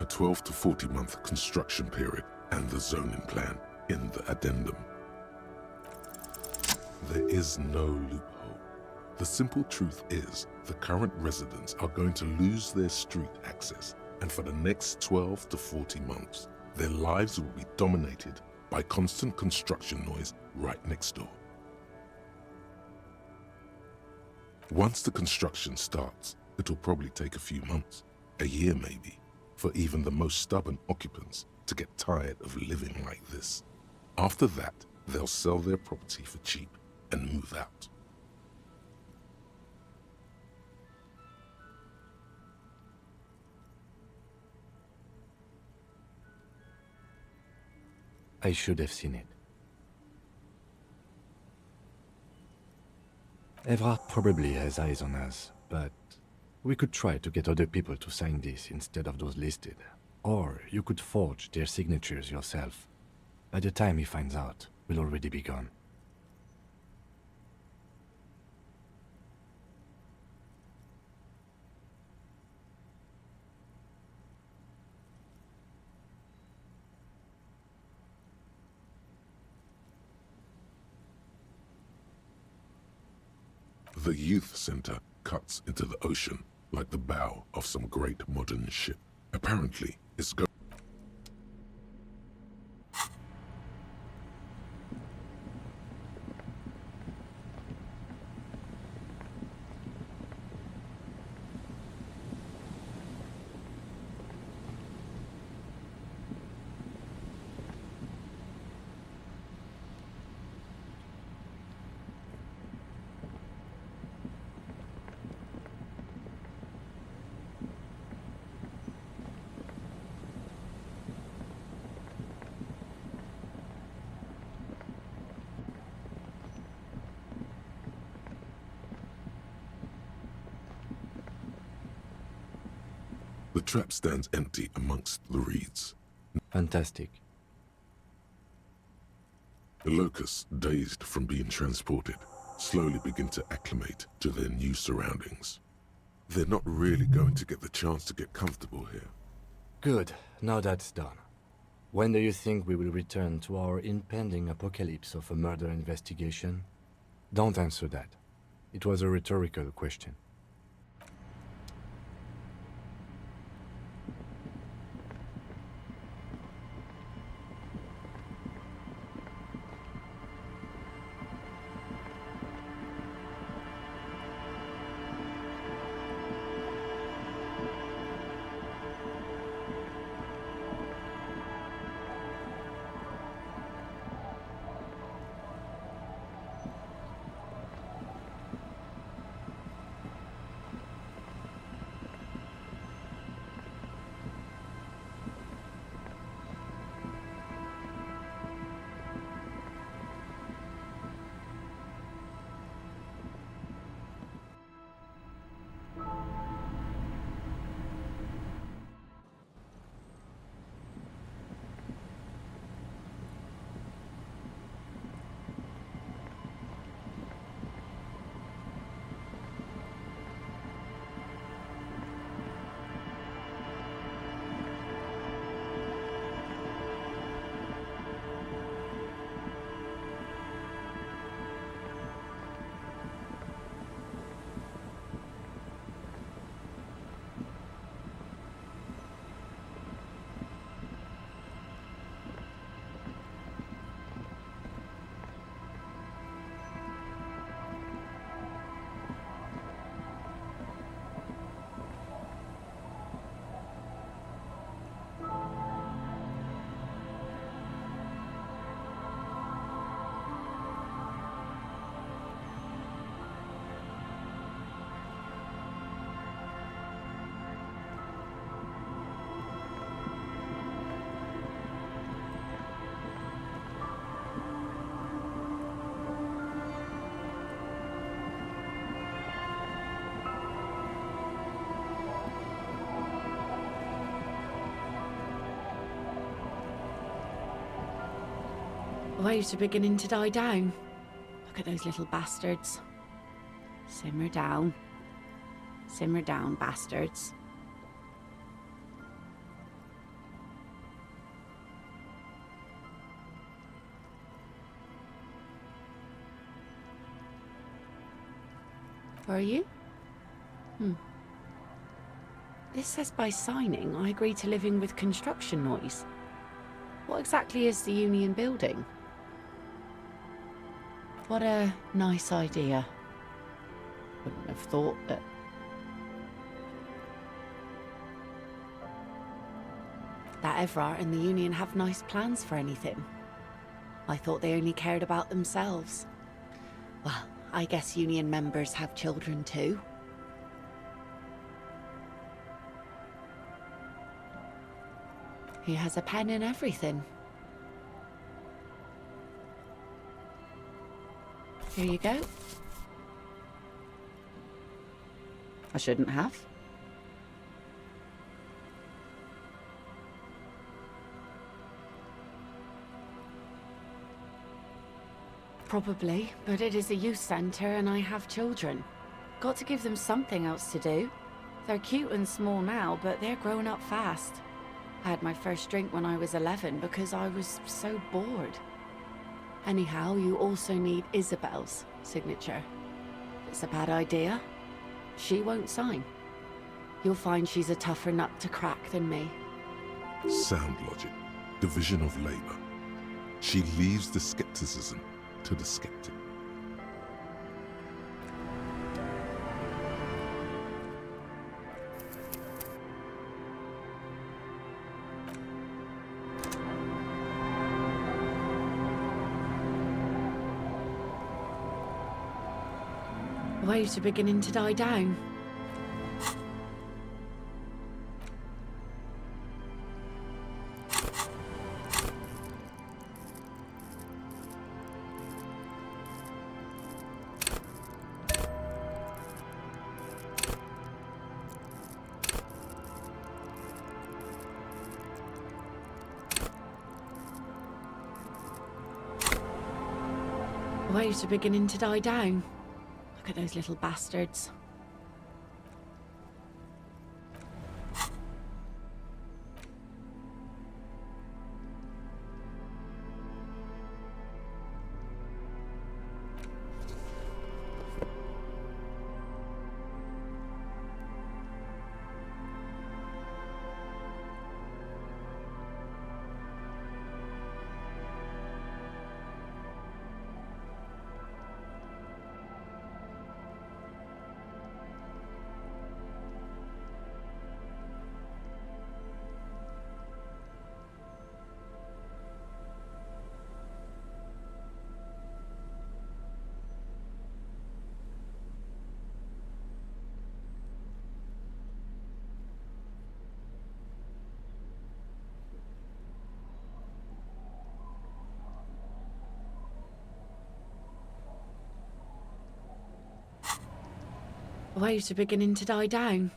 a 12 to 40 month construction period, and the zoning plan in the addendum. There is no loophole. The simple truth is the current residents are going to lose their street access, and for the next 12 to 40 months, their lives will be dominated by constant construction noise right next door. Once the construction starts, it'll probably take a few months, a year maybe, for even the most stubborn occupants to get tired of living like this. After that, they'll sell their property for cheap and move out. I should have seen it. Evrard probably has eyes on us, but we could try to get other people to sign this instead of those listed. Or you could forge their signatures yourself. By the time he finds out, we'll already be gone. The youth center cuts into the ocean like the bow of some great modern ship. Apparently, it's going... The trap stands empty amongst the reeds. Fantastic. The locusts, dazed from being transported, slowly begin to acclimate to their new surroundings. They're not really going to get the chance to get comfortable here. Good. Now that's done. When do you think we will return to our impending apocalypse of a murder investigation? Don't answer that. It was a rhetorical question. Waves are beginning to die down. Look at those little bastards. Simmer down. Simmer down, bastards. Are you? This says by signing, I agree to living with construction noise. What exactly is the Union building? What a nice idea. Wouldn't have thought that... that Evrart and the Union have nice plans for anything. I thought they only cared about themselves. Well, I guess Union members have children too. He has a pen and everything. Here you go. I shouldn't have. Probably, but it is a youth centre and I have children. Got to give them something else to do. They're cute and small now, but they're growing up fast. I had my first drink when I was 11 because I was so bored. Anyhow, you also need Isabel's signature. It's a bad idea. She won't sign. You'll find she's a tougher nut to crack than me. Sound logic. Division of labor. She leaves the skepticism to the skeptic. Waves are beginning to die down. Waves are beginning to die down. Look at those little bastards. waves are beginning to die down.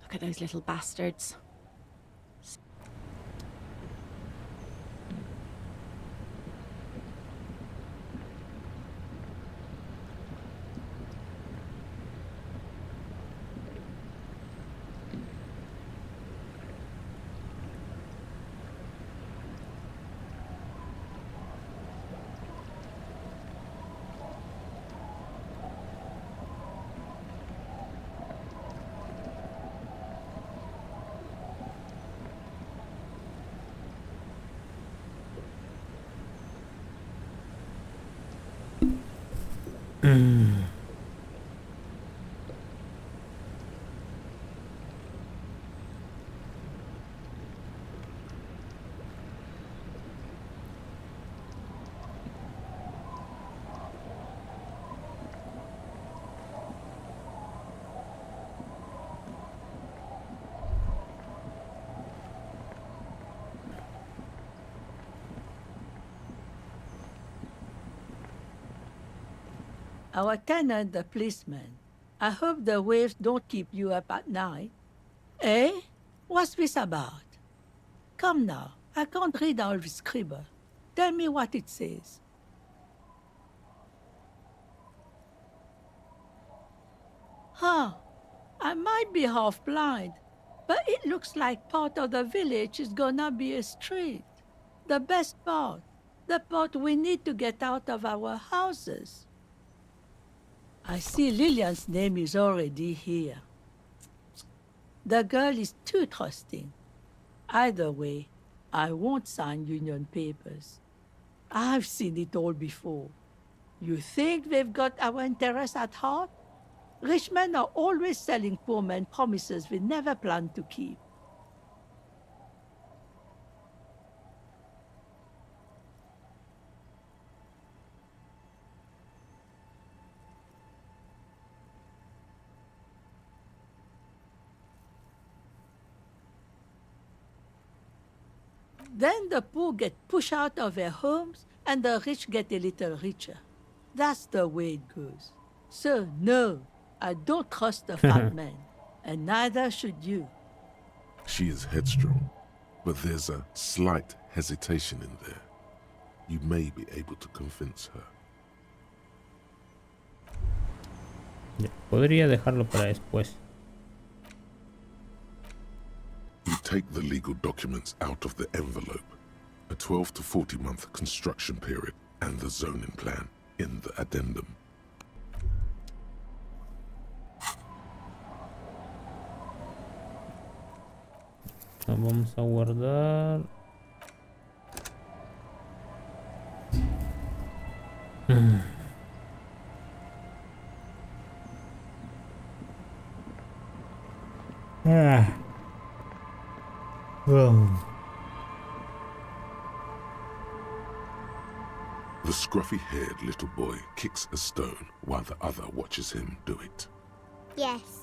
Look at those little bastards. Our tenant, the policeman. I hope the waves don't keep you up at night. Eh? What's this about? Come now, I can't read all this scribble. Tell me what it says. Huh. I might be half blind, but it looks like part of the village is gonna be a street. The best part. The part we need to get out of our houses. I see Lillian's name is already here. The girl is too trusting. Either way, I won't sign union papers. I've seen it all before. You think they've got our interests at heart? Rich men are always selling poor men promises they never plan to keep. Then the poor get pushed out of their homes and the rich get a little richer. That's the way it goes. So no, I don't trust the fat man, and neither should you. She is headstrong, but there's a slight hesitation in there. You may be able to convince her. Ya, podría dejarlo para después. You take the legal documents out of the envelope, a 12 to 40 month construction period, and the zoning plan in the addendum. Vamos a guardar. The scruffy-haired little boy kicks a stone while the other watches him do it. Yes.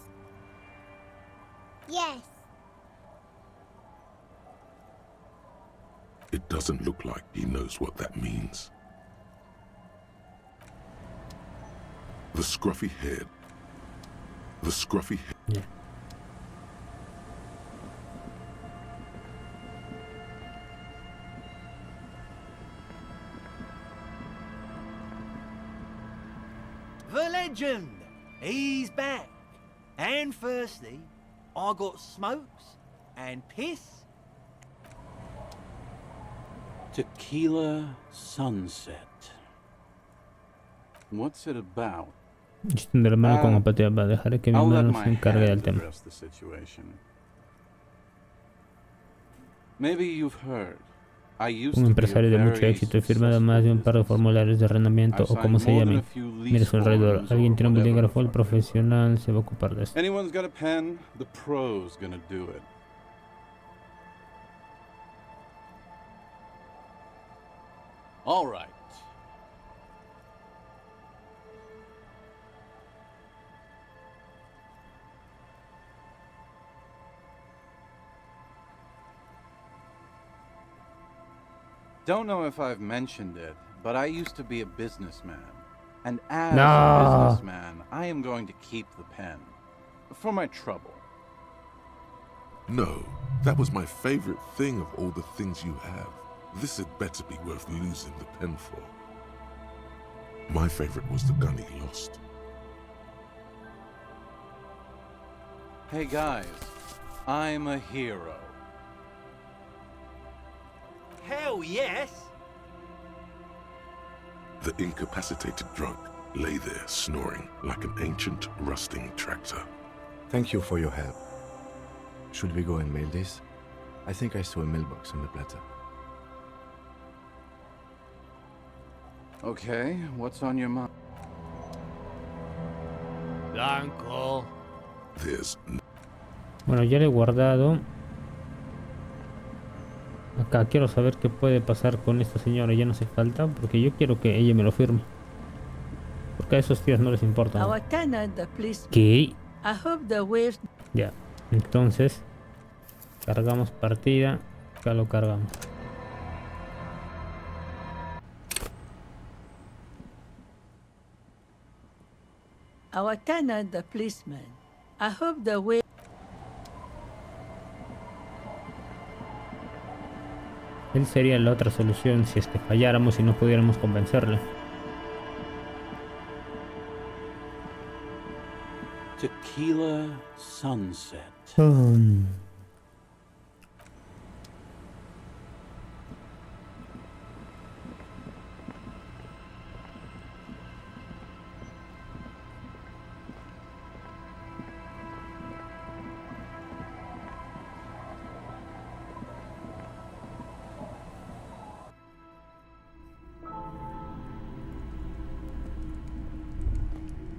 Yes. It doesn't look like he knows what that means. The scruffy-haired... Yeah. The legend! He's back. And firstly, I got smokes and piss. Tequila Sunset. What's it about? De la mano con apatía, para dejar que mi I'll let hermano my se encargue del hand tema. address the situation. Maybe you've heard. I used Un to be a empresario de mucho very éxito y firmado más de un par de formularios de arrendamiento o como se llamen. Mira a su alrededor. Alguien tiene un bolígrafo, el profesional se va a ocupar de eso. Anyone's got a pen, the pro's gonna do it. All right. Don't know if I've mentioned it, but I used to be a businessman. And as a businessman, I am going to keep the pen. for my trouble. No, that was my favorite thing of all the things you have. This had better be worth losing the pen for. My favorite was the gun he lost. Hey guys, I'm a hero. Hell yes! The incapacitated drunk lay there snoring like an ancient, rusting tractor. Thank you for your help. Should we go and mail this? I think I saw a mailbox on the platter. Okay, what's on your mind? Blanco. There's Bueno, ya le he guardado. Acá quiero saber qué puede pasar con esta señora. Ya no hace falta porque yo quiero que ella me lo firme. Porque a esos tíos no les importa. Our tenant, the police. ¿Qué? I hope the waves. Ya. Entonces, cargamos partida. Acá lo cargamos. Our tenant, the policeman. I hope the way. Él sería la otra solución si es que falláramos y no pudiéramos convencerle. Tequila sunset.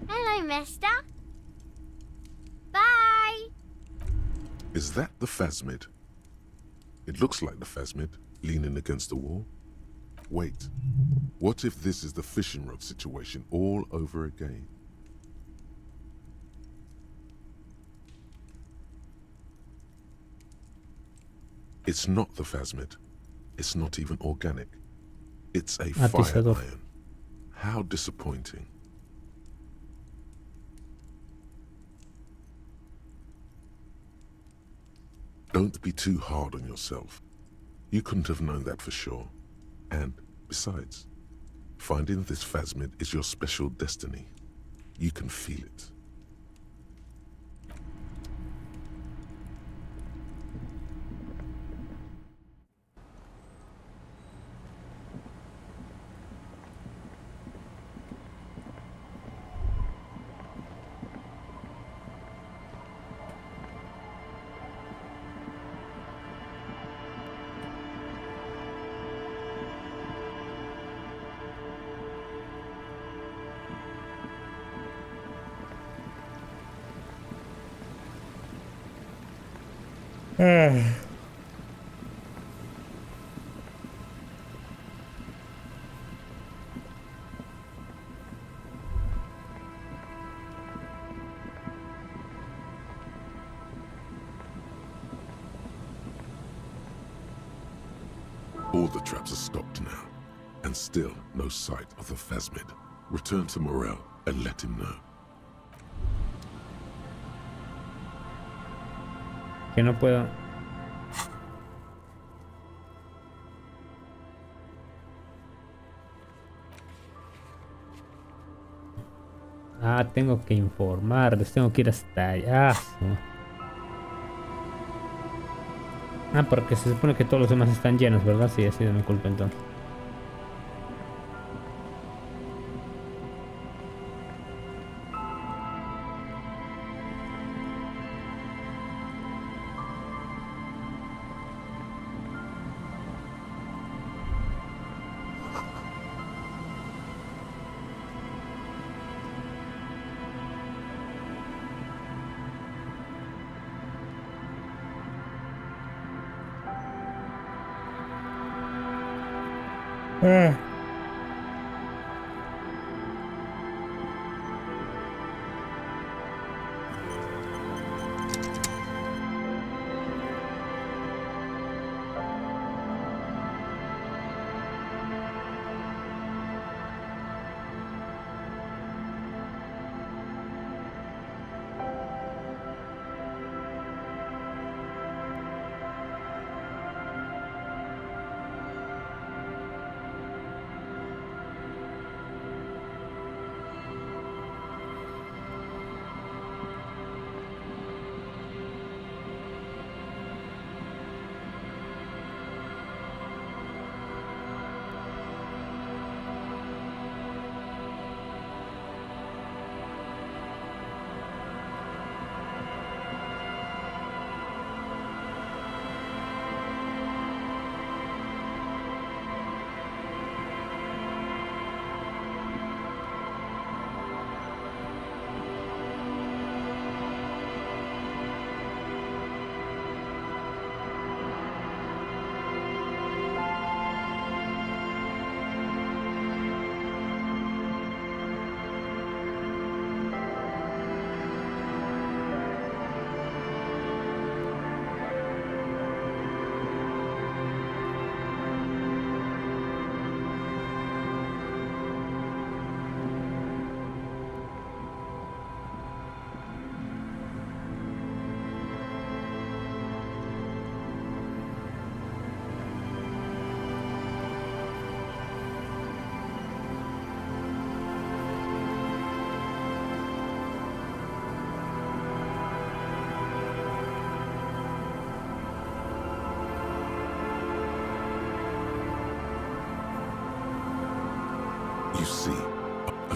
Hello, mister. Bye. Is that the phasmid? It looks like the phasmid, leaning against the wall. Wait, what if this is the fishing rod situation all over again? It's not the phasmid. It's not even organic. It's a fire iron. How disappointing. Don't be too hard on yourself. You couldn't have known that for sure. And, besides, finding this phasmid is your special destiny. You can feel it. All the traps are stopped now, and still no sight of the phasmid. Return to Morel and let him know. Que no puedo. Ah, tengo que informarles, tengo que ir hasta allá. Ah, porque se supone que todos los demás están llenos, ¿verdad? Sí, ha sido mi culpa entonces.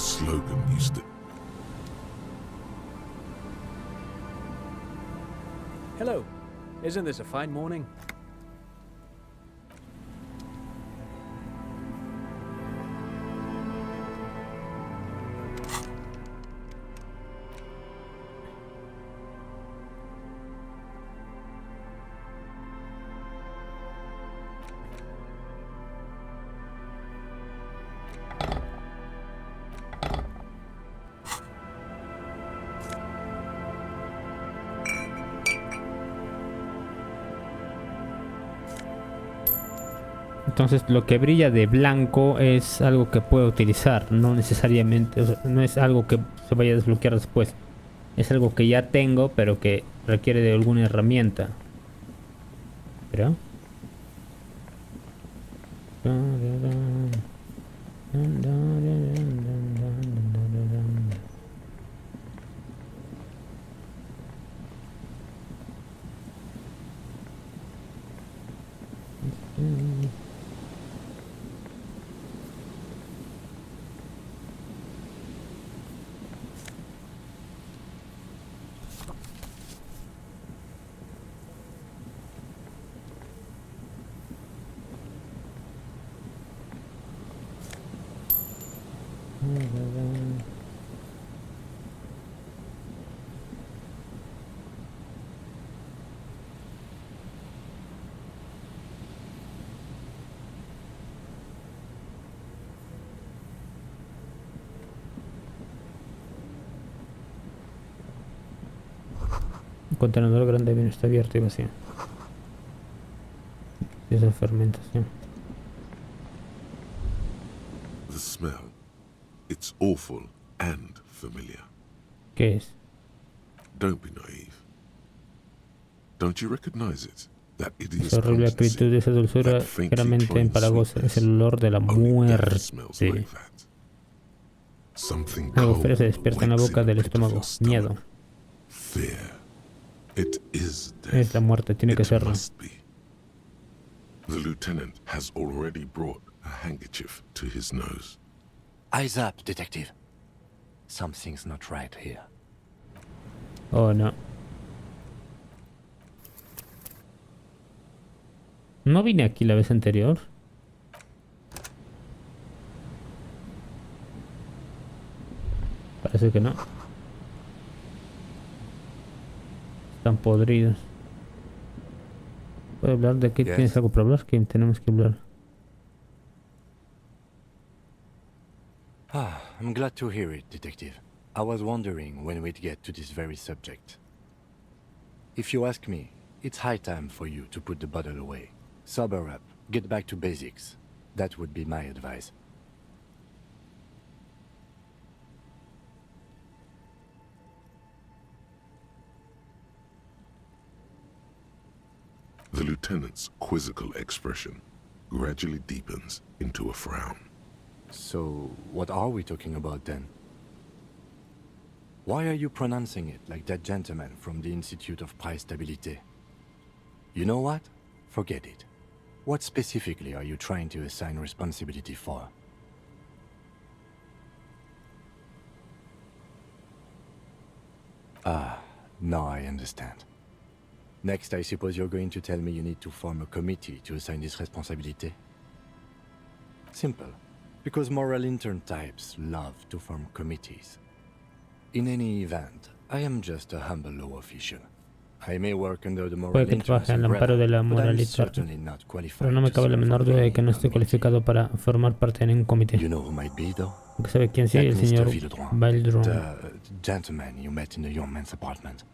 slogan used to... Hello. Isn't this a fine morning? Entonces lo que brilla de blanco es algo que puedo utilizar, no necesariamente, o sea, no es algo que se vaya a desbloquear después. Es algo que ya tengo, pero que requiere de alguna herramienta. ¿Pero? El contenedor grande bien está abierto y vacío. Esa fermentación. The smell. It's awful and familiar. ¿Qué es? Don't be naive. Don't you recognize it? That hideous Esa horrible potency, acritud, esa dulzura that faintly claramente cloying empalagosa, es el olor de la muerte. Something Algo cold feo se despierta en la wakes boca in the del pit of estómago. your stomach. Miedo. Fear. It is death. Es la muerte, tiene que It serlo. must be. The lieutenant has already brought a handkerchief to his nose. Eyes up, detective. Something's not right here. Oh, no. ¿No vine aquí la vez anterior? Parece que no. Están podridos. ¿Puedo hablar de qué? Yes. ¿Tienes algo para hablar? ¿Qué tenemos que hablar? I'm glad to hear it, detective. I was wondering when we'd get to this very subject. If you ask me, it's high time for you to put the bottle away. Sober up, get back to basics. That would be my advice. The lieutenant's quizzical expression gradually deepens into a frown. So, what are we talking about then? Why are you pronouncing it like that gentleman from the Institute of Price Stabilité? You know what? Forget it. What specifically are you trying to assign responsibility for? Ah, now I understand. Next, I suppose you're going to tell me you need to form a committee to assign this responsibility? Simple. Because moral intern types love to form committees. In any event, I am just a humble law official. I may work under the moral Puede que trabaje al amparo de la moralidad, pero no me cabe la menor duda de que no estoy cualificado para formar parte de ningún comité. You know who might be, though? ¿Aunque sabe quién sí? El señor Valdron. The gentleman you met in the young man's apartment.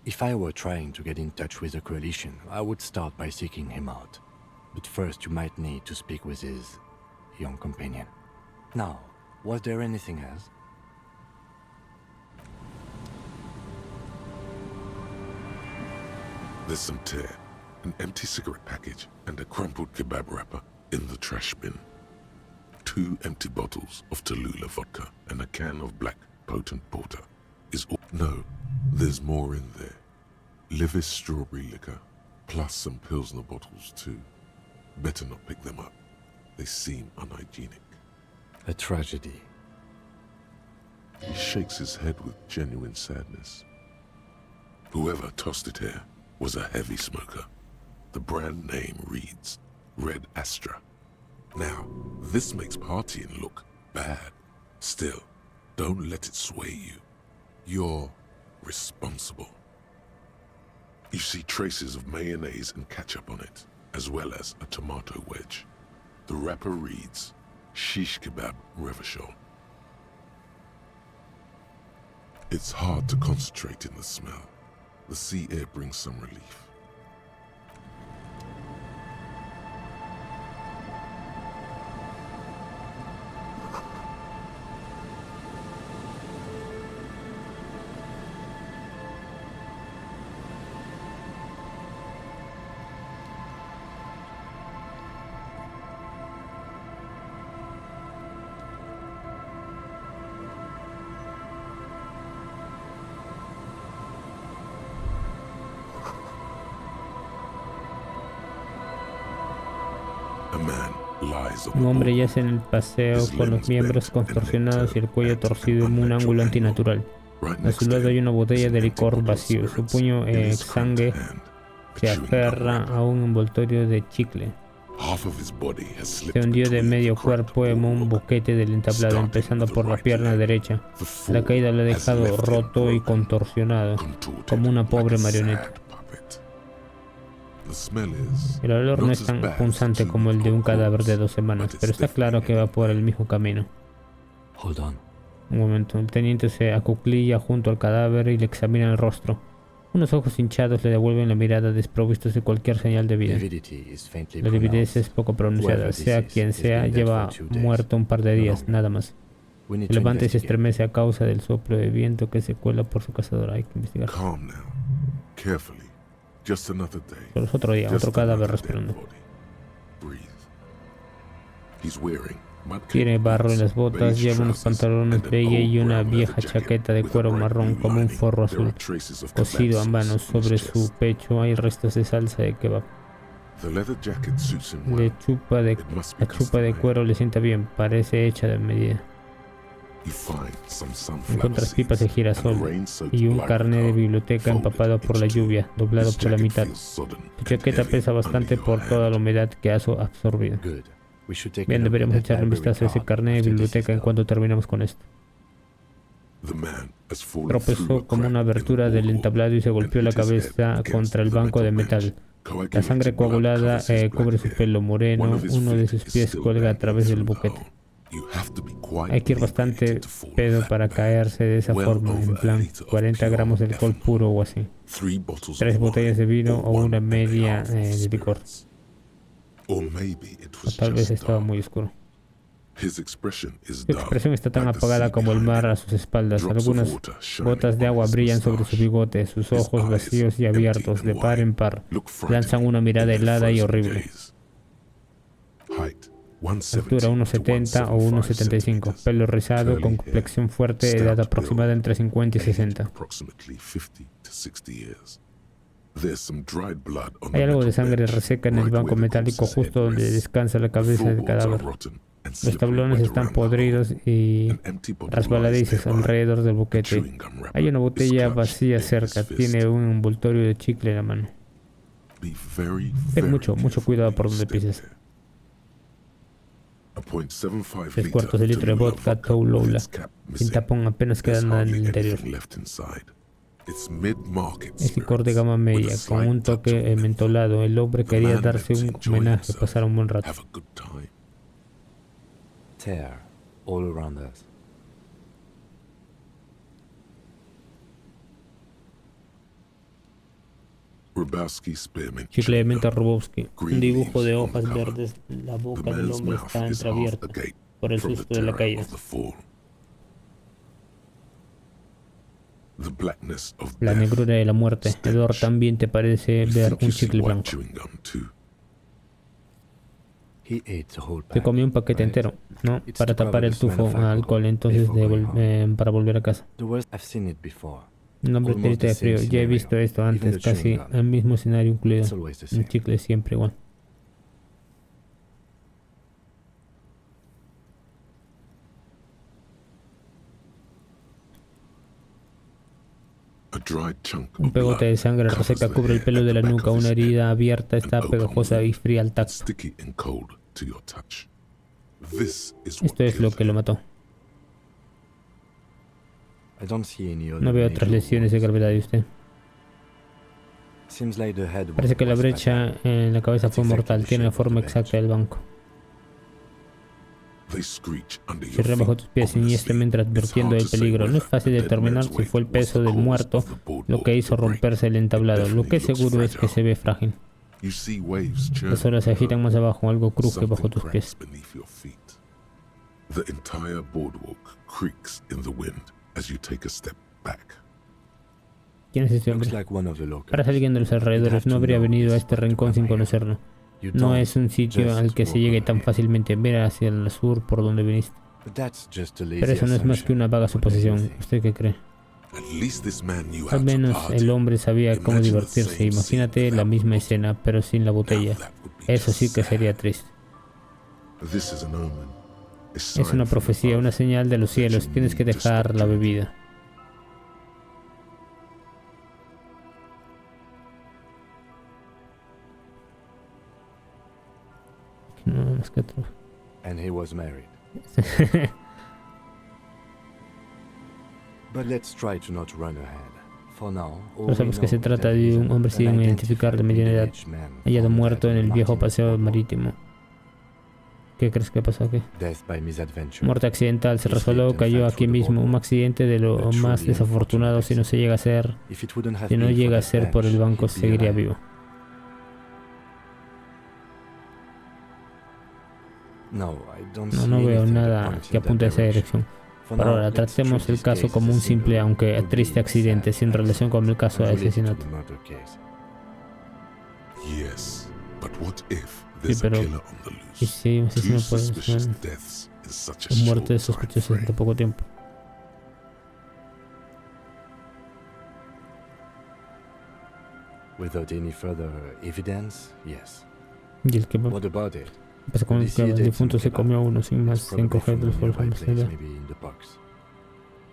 If I were trying to get in touch with the coalition, I would start by seeking him out. But first you might need to speak with his young companion. Now, was there anything else? There's some tear, an empty cigarette package, and a crumpled kebab wrapper in the trash bin. 2 empty bottles of Tallulah vodka and a can of black potent porter. Is all... No, there's more in there. Livis strawberry liquor, plus some Pilsner bottles too. Better not pick them up. They seem unhygienic. A tragedy. He shakes his head with genuine sadness. Whoever tossed it here was a heavy smoker. The brand name reads Red Astra. Now, this makes partying look bad. Still, don't let it sway you. You're responsible. You see traces of mayonnaise and ketchup on it, as well as a tomato wedge. The wrapper reads Shish Kebab Revachol. It's hard to concentrate in the smell. The sea air brings some relief. Un hombre yace en el paseo con los miembros contorsionados y el cuello torcido en un ángulo antinatural. A su lado hay una botella de licor vacío. Su puño exsangue se aferra a un envoltorio de chicle. Se hundió de medio cuerpo en un boquete del entablado, empezando por la pierna derecha. La caída lo ha dejado roto y contorsionado, como una pobre marioneta. El olor no es tan punzante como el de un cadáver de 2 semanas, pero está claro que va por el mismo camino. Un momento, el teniente se acuclilla junto al cadáver y le examina el rostro. Unos ojos hinchados le devuelven la mirada, desprovistos de cualquier señal de vida. La lividez es poco pronunciada. Sea quien sea, lleva muerto un par de días, nada más. Se levanta y se estremece a causa del soplo de viento que se cuela por su cazadora. Hay que investigar. Solo es otro día, otro cadáver respirando. Tiene barro en las botas, lleva unos pantalones beige y una vieja chaqueta de cuero marrón como un forro azul, cosido a mano. Sobre su pecho hay restos de salsa de kebab. La chupa de cuero le sienta bien, parece hecha de medida. Encuentras pipas de girasol y un carnet de biblioteca empapado por la lluvia, doblado por la mitad. Su chaqueta pesa bastante por toda la humedad que ha absorbido. Bien, deberíamos echarle un vistazo a ese carnet de biblioteca en cuanto terminamos con esto. Tropezó como una abertura del entablado y se golpeó la cabeza contra el banco de metal. La sangre coagulada cubre su pelo moreno, uno de sus pies cuelga a través del boquete. Hay que ir bastante pedo para caerse de esa forma, en plan 40 gramos de alcohol puro o así. 3 botellas de vino o una media de licor. O tal vez estaba muy oscuro. Su expresión está tan apagada como el mar a sus espaldas. Algunas gotas de agua brillan sobre su bigote. Sus ojos vacíos y abiertos, de par en par, lanzan una mirada helada y horrible. Altura 1,70 o 1,75. Pelo rizado, con complexión fuerte, edad aproximada entre 50 y 60. Hay algo de sangre reseca en el banco metálico justo donde descansa la cabeza del cadáver. Los tablones están podridos y resbaladizos alrededor del boquete. Hay una botella vacía cerca. Tiene un envoltorio de chicle en la mano. Ten mucho cuidado por donde pises. 3/4 de litro de vodka Touloula, sin tapón, apenas queda nada en el interior. Es licor de gama media, con un toque mentolado. El hombre quería darse un homenaje, pasar un buen rato. Tear all around us. Chicle de menta Rubowski. Un dibujo de hojas verdes. La boca del hombre está entreabierta por el susto de la caída. La negrura de la muerte. Edward, también te parece ver un chicle blanco. Se comió un paquete entero, ¿no? Para tapar el tufo a alcohol, entonces para volver a casa. Un hombre tirita de frío. Ya he visto esto antes, casi el mismo escenario incluido. Un chicle siempre igual. Un pegote de sangre reseca cubre el pelo de la nuca. Una herida abierta está pegajosa y fría al tacto. Esto es lo que lo mató. No veo otras lesiones de gravedad de usted. Parece que la brecha en la cabeza fue mortal. Tiene la forma exacta del banco. Cierra bajo tus pies siniestamente advirtiendo del peligro. No es fácil determinar si fue el peso del muerto lo que hizo romperse el entablado. Lo que es seguro es que se ve frágil. Las olas se agitan más abajo. Algo cruje bajo tus pies. ¿Quién es este hombre? Parece alguien de los alrededores. No habría venido a este rincón sin conocerlo. No es un sitio al que se llegue tan fácilmente. Mira hacia el sur por donde viniste. Pero eso no es más que una vaga suposición. ¿Usted qué cree? Al menos el hombre sabía cómo divertirse. Imagínate la misma escena, pero sin la botella. Eso sí que sería triste. Es una profecía, una señal de los cielos. Tienes que dejar la bebida. No, más que otro. And he was married. But let's try to not run ahead. For now, no sabemos que se trata de un hombre sin identificar de mediana edad, hallado muerto en el viejo paseo marítimo. ¿Qué crees que pasó aquí? Muerte accidental, se resbaló, cayó aquí mismo. Un accidente de lo más desafortunado. Si no llega a ser por el banco, seguiría vivo. No veo nada que apunte a esa dirección. Por ahora, tratemos el caso como un simple, aunque triste accidente, sin relación con el caso de asesinato. Sí, pero ¿y si un asesino puede muerte sospechosa en tan poco tiempo? Without any further evidence, yes. ¿Y el kebab? Pasa con el kebab. El difunto se comió uno sin más, sin coger de los polvos.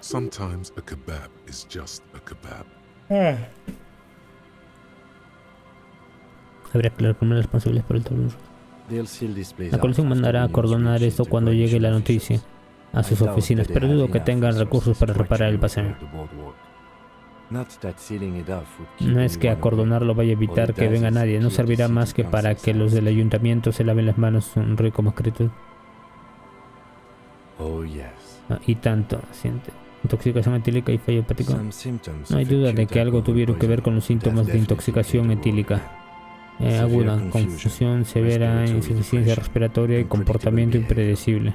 Sometimes a kebab is just a kebab. Habría que hablar con los responsables por el tablero. La colección mandará a acordonar esto cuando llegue la noticia a sus oficinas, pero dudo que tengan recursos para reparar el paseo. No es que acordonarlo vaya a evitar que venga nadie, no servirá más que para que los del ayuntamiento se laven las manos, sonríe como escrito. Y tanto, siente. Intoxicación etílica y fallo hepático. No hay duda de que algo tuvieron que ver con los síntomas de intoxicación etílica. Aguda, confusión severa, insuficiencia respiratoria y comportamiento impredecible.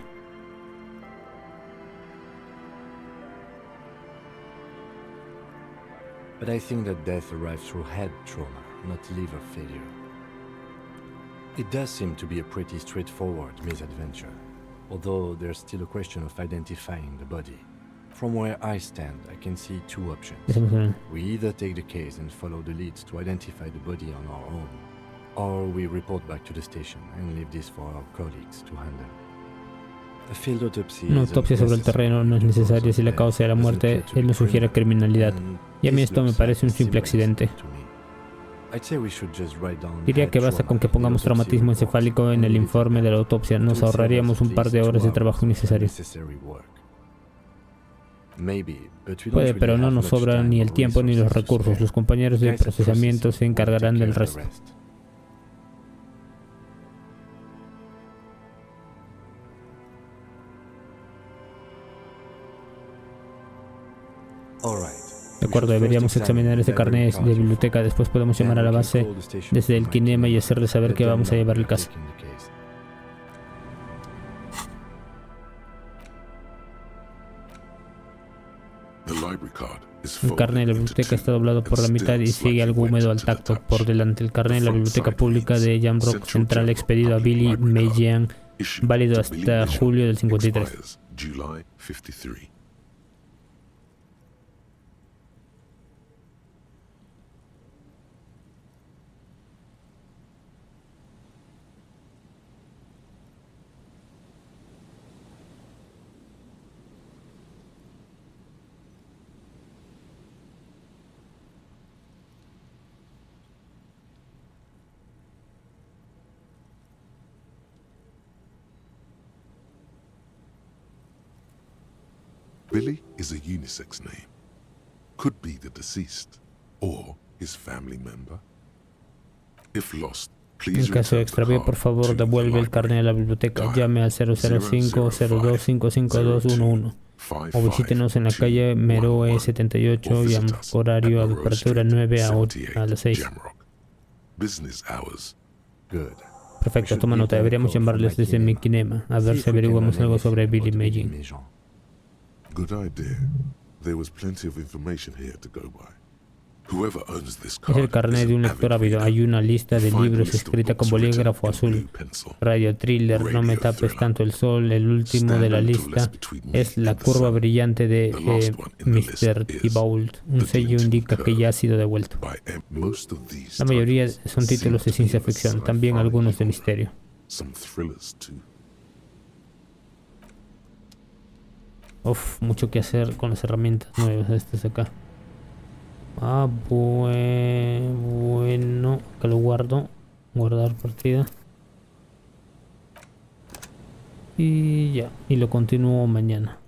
But I think that death arrived through head trauma, not liver failure. It does seem to be a pretty straightforward misadventure, although there's still a question of identifying the body. From where I stand, I can see two options. We either take the case and follow the leads to identify the body on our own, or we report back to the station and leave this for our colleagues to handle. Una autopsia sobre el terreno no es necesaria si la causa de la muerte no sugiere criminalidad. Y a mí esto me parece un simple accidente. Diría que basta con que pongamos traumatismo encefálico en el informe de la autopsia. Nos ahorraríamos un par de horas de trabajo innecesario. Puede, pero no nos sobra ni el tiempo ni los recursos. Los compañeros de procesamiento se encargarán del resto. De acuerdo, deberíamos examinar este carnet de biblioteca. Después podemos llamar a la base desde el Kinema y hacerles saber que vamos a llevar el caso. El carnet de la biblioteca está doblado por la mitad y sigue algo húmedo al tacto. Por delante, el carnet de la biblioteca pública de Jamrock Central expedido a Billy Mejian, válido hasta julio del 53. Billy is a unisex name. Could be the deceased or his family member. If lost, En caso de extravío, por favor, devuelve el carnet a la biblioteca. Llame al 005-02-55211 o visítenos en la calle Meroe 78 y horario de apertura 9 a 8 a las 6. Perfecto, toma nota. Deberíamos llamarles desde Mikinema a ver si averiguamos algo sobre Billy Magin. Good idea. There was plenty of information here to go by. Whoever owns this Es card el carnet de un lector ávido. Hay una lista de libros escrita con bolígrafo azul. Radio thriller, no me tapes tanto el sol. El último de la lista es La curva brillante de Mr. Thibault. Un sello indica que ya ha sido devuelto. La mayoría son títulos de ciencia ficción, también algunos de misterio. Uf, mucho que hacer con las herramientas nuevas estas de acá. Ah, bueno, que lo guardo. Guardar partida. Y ya, y lo continúo mañana.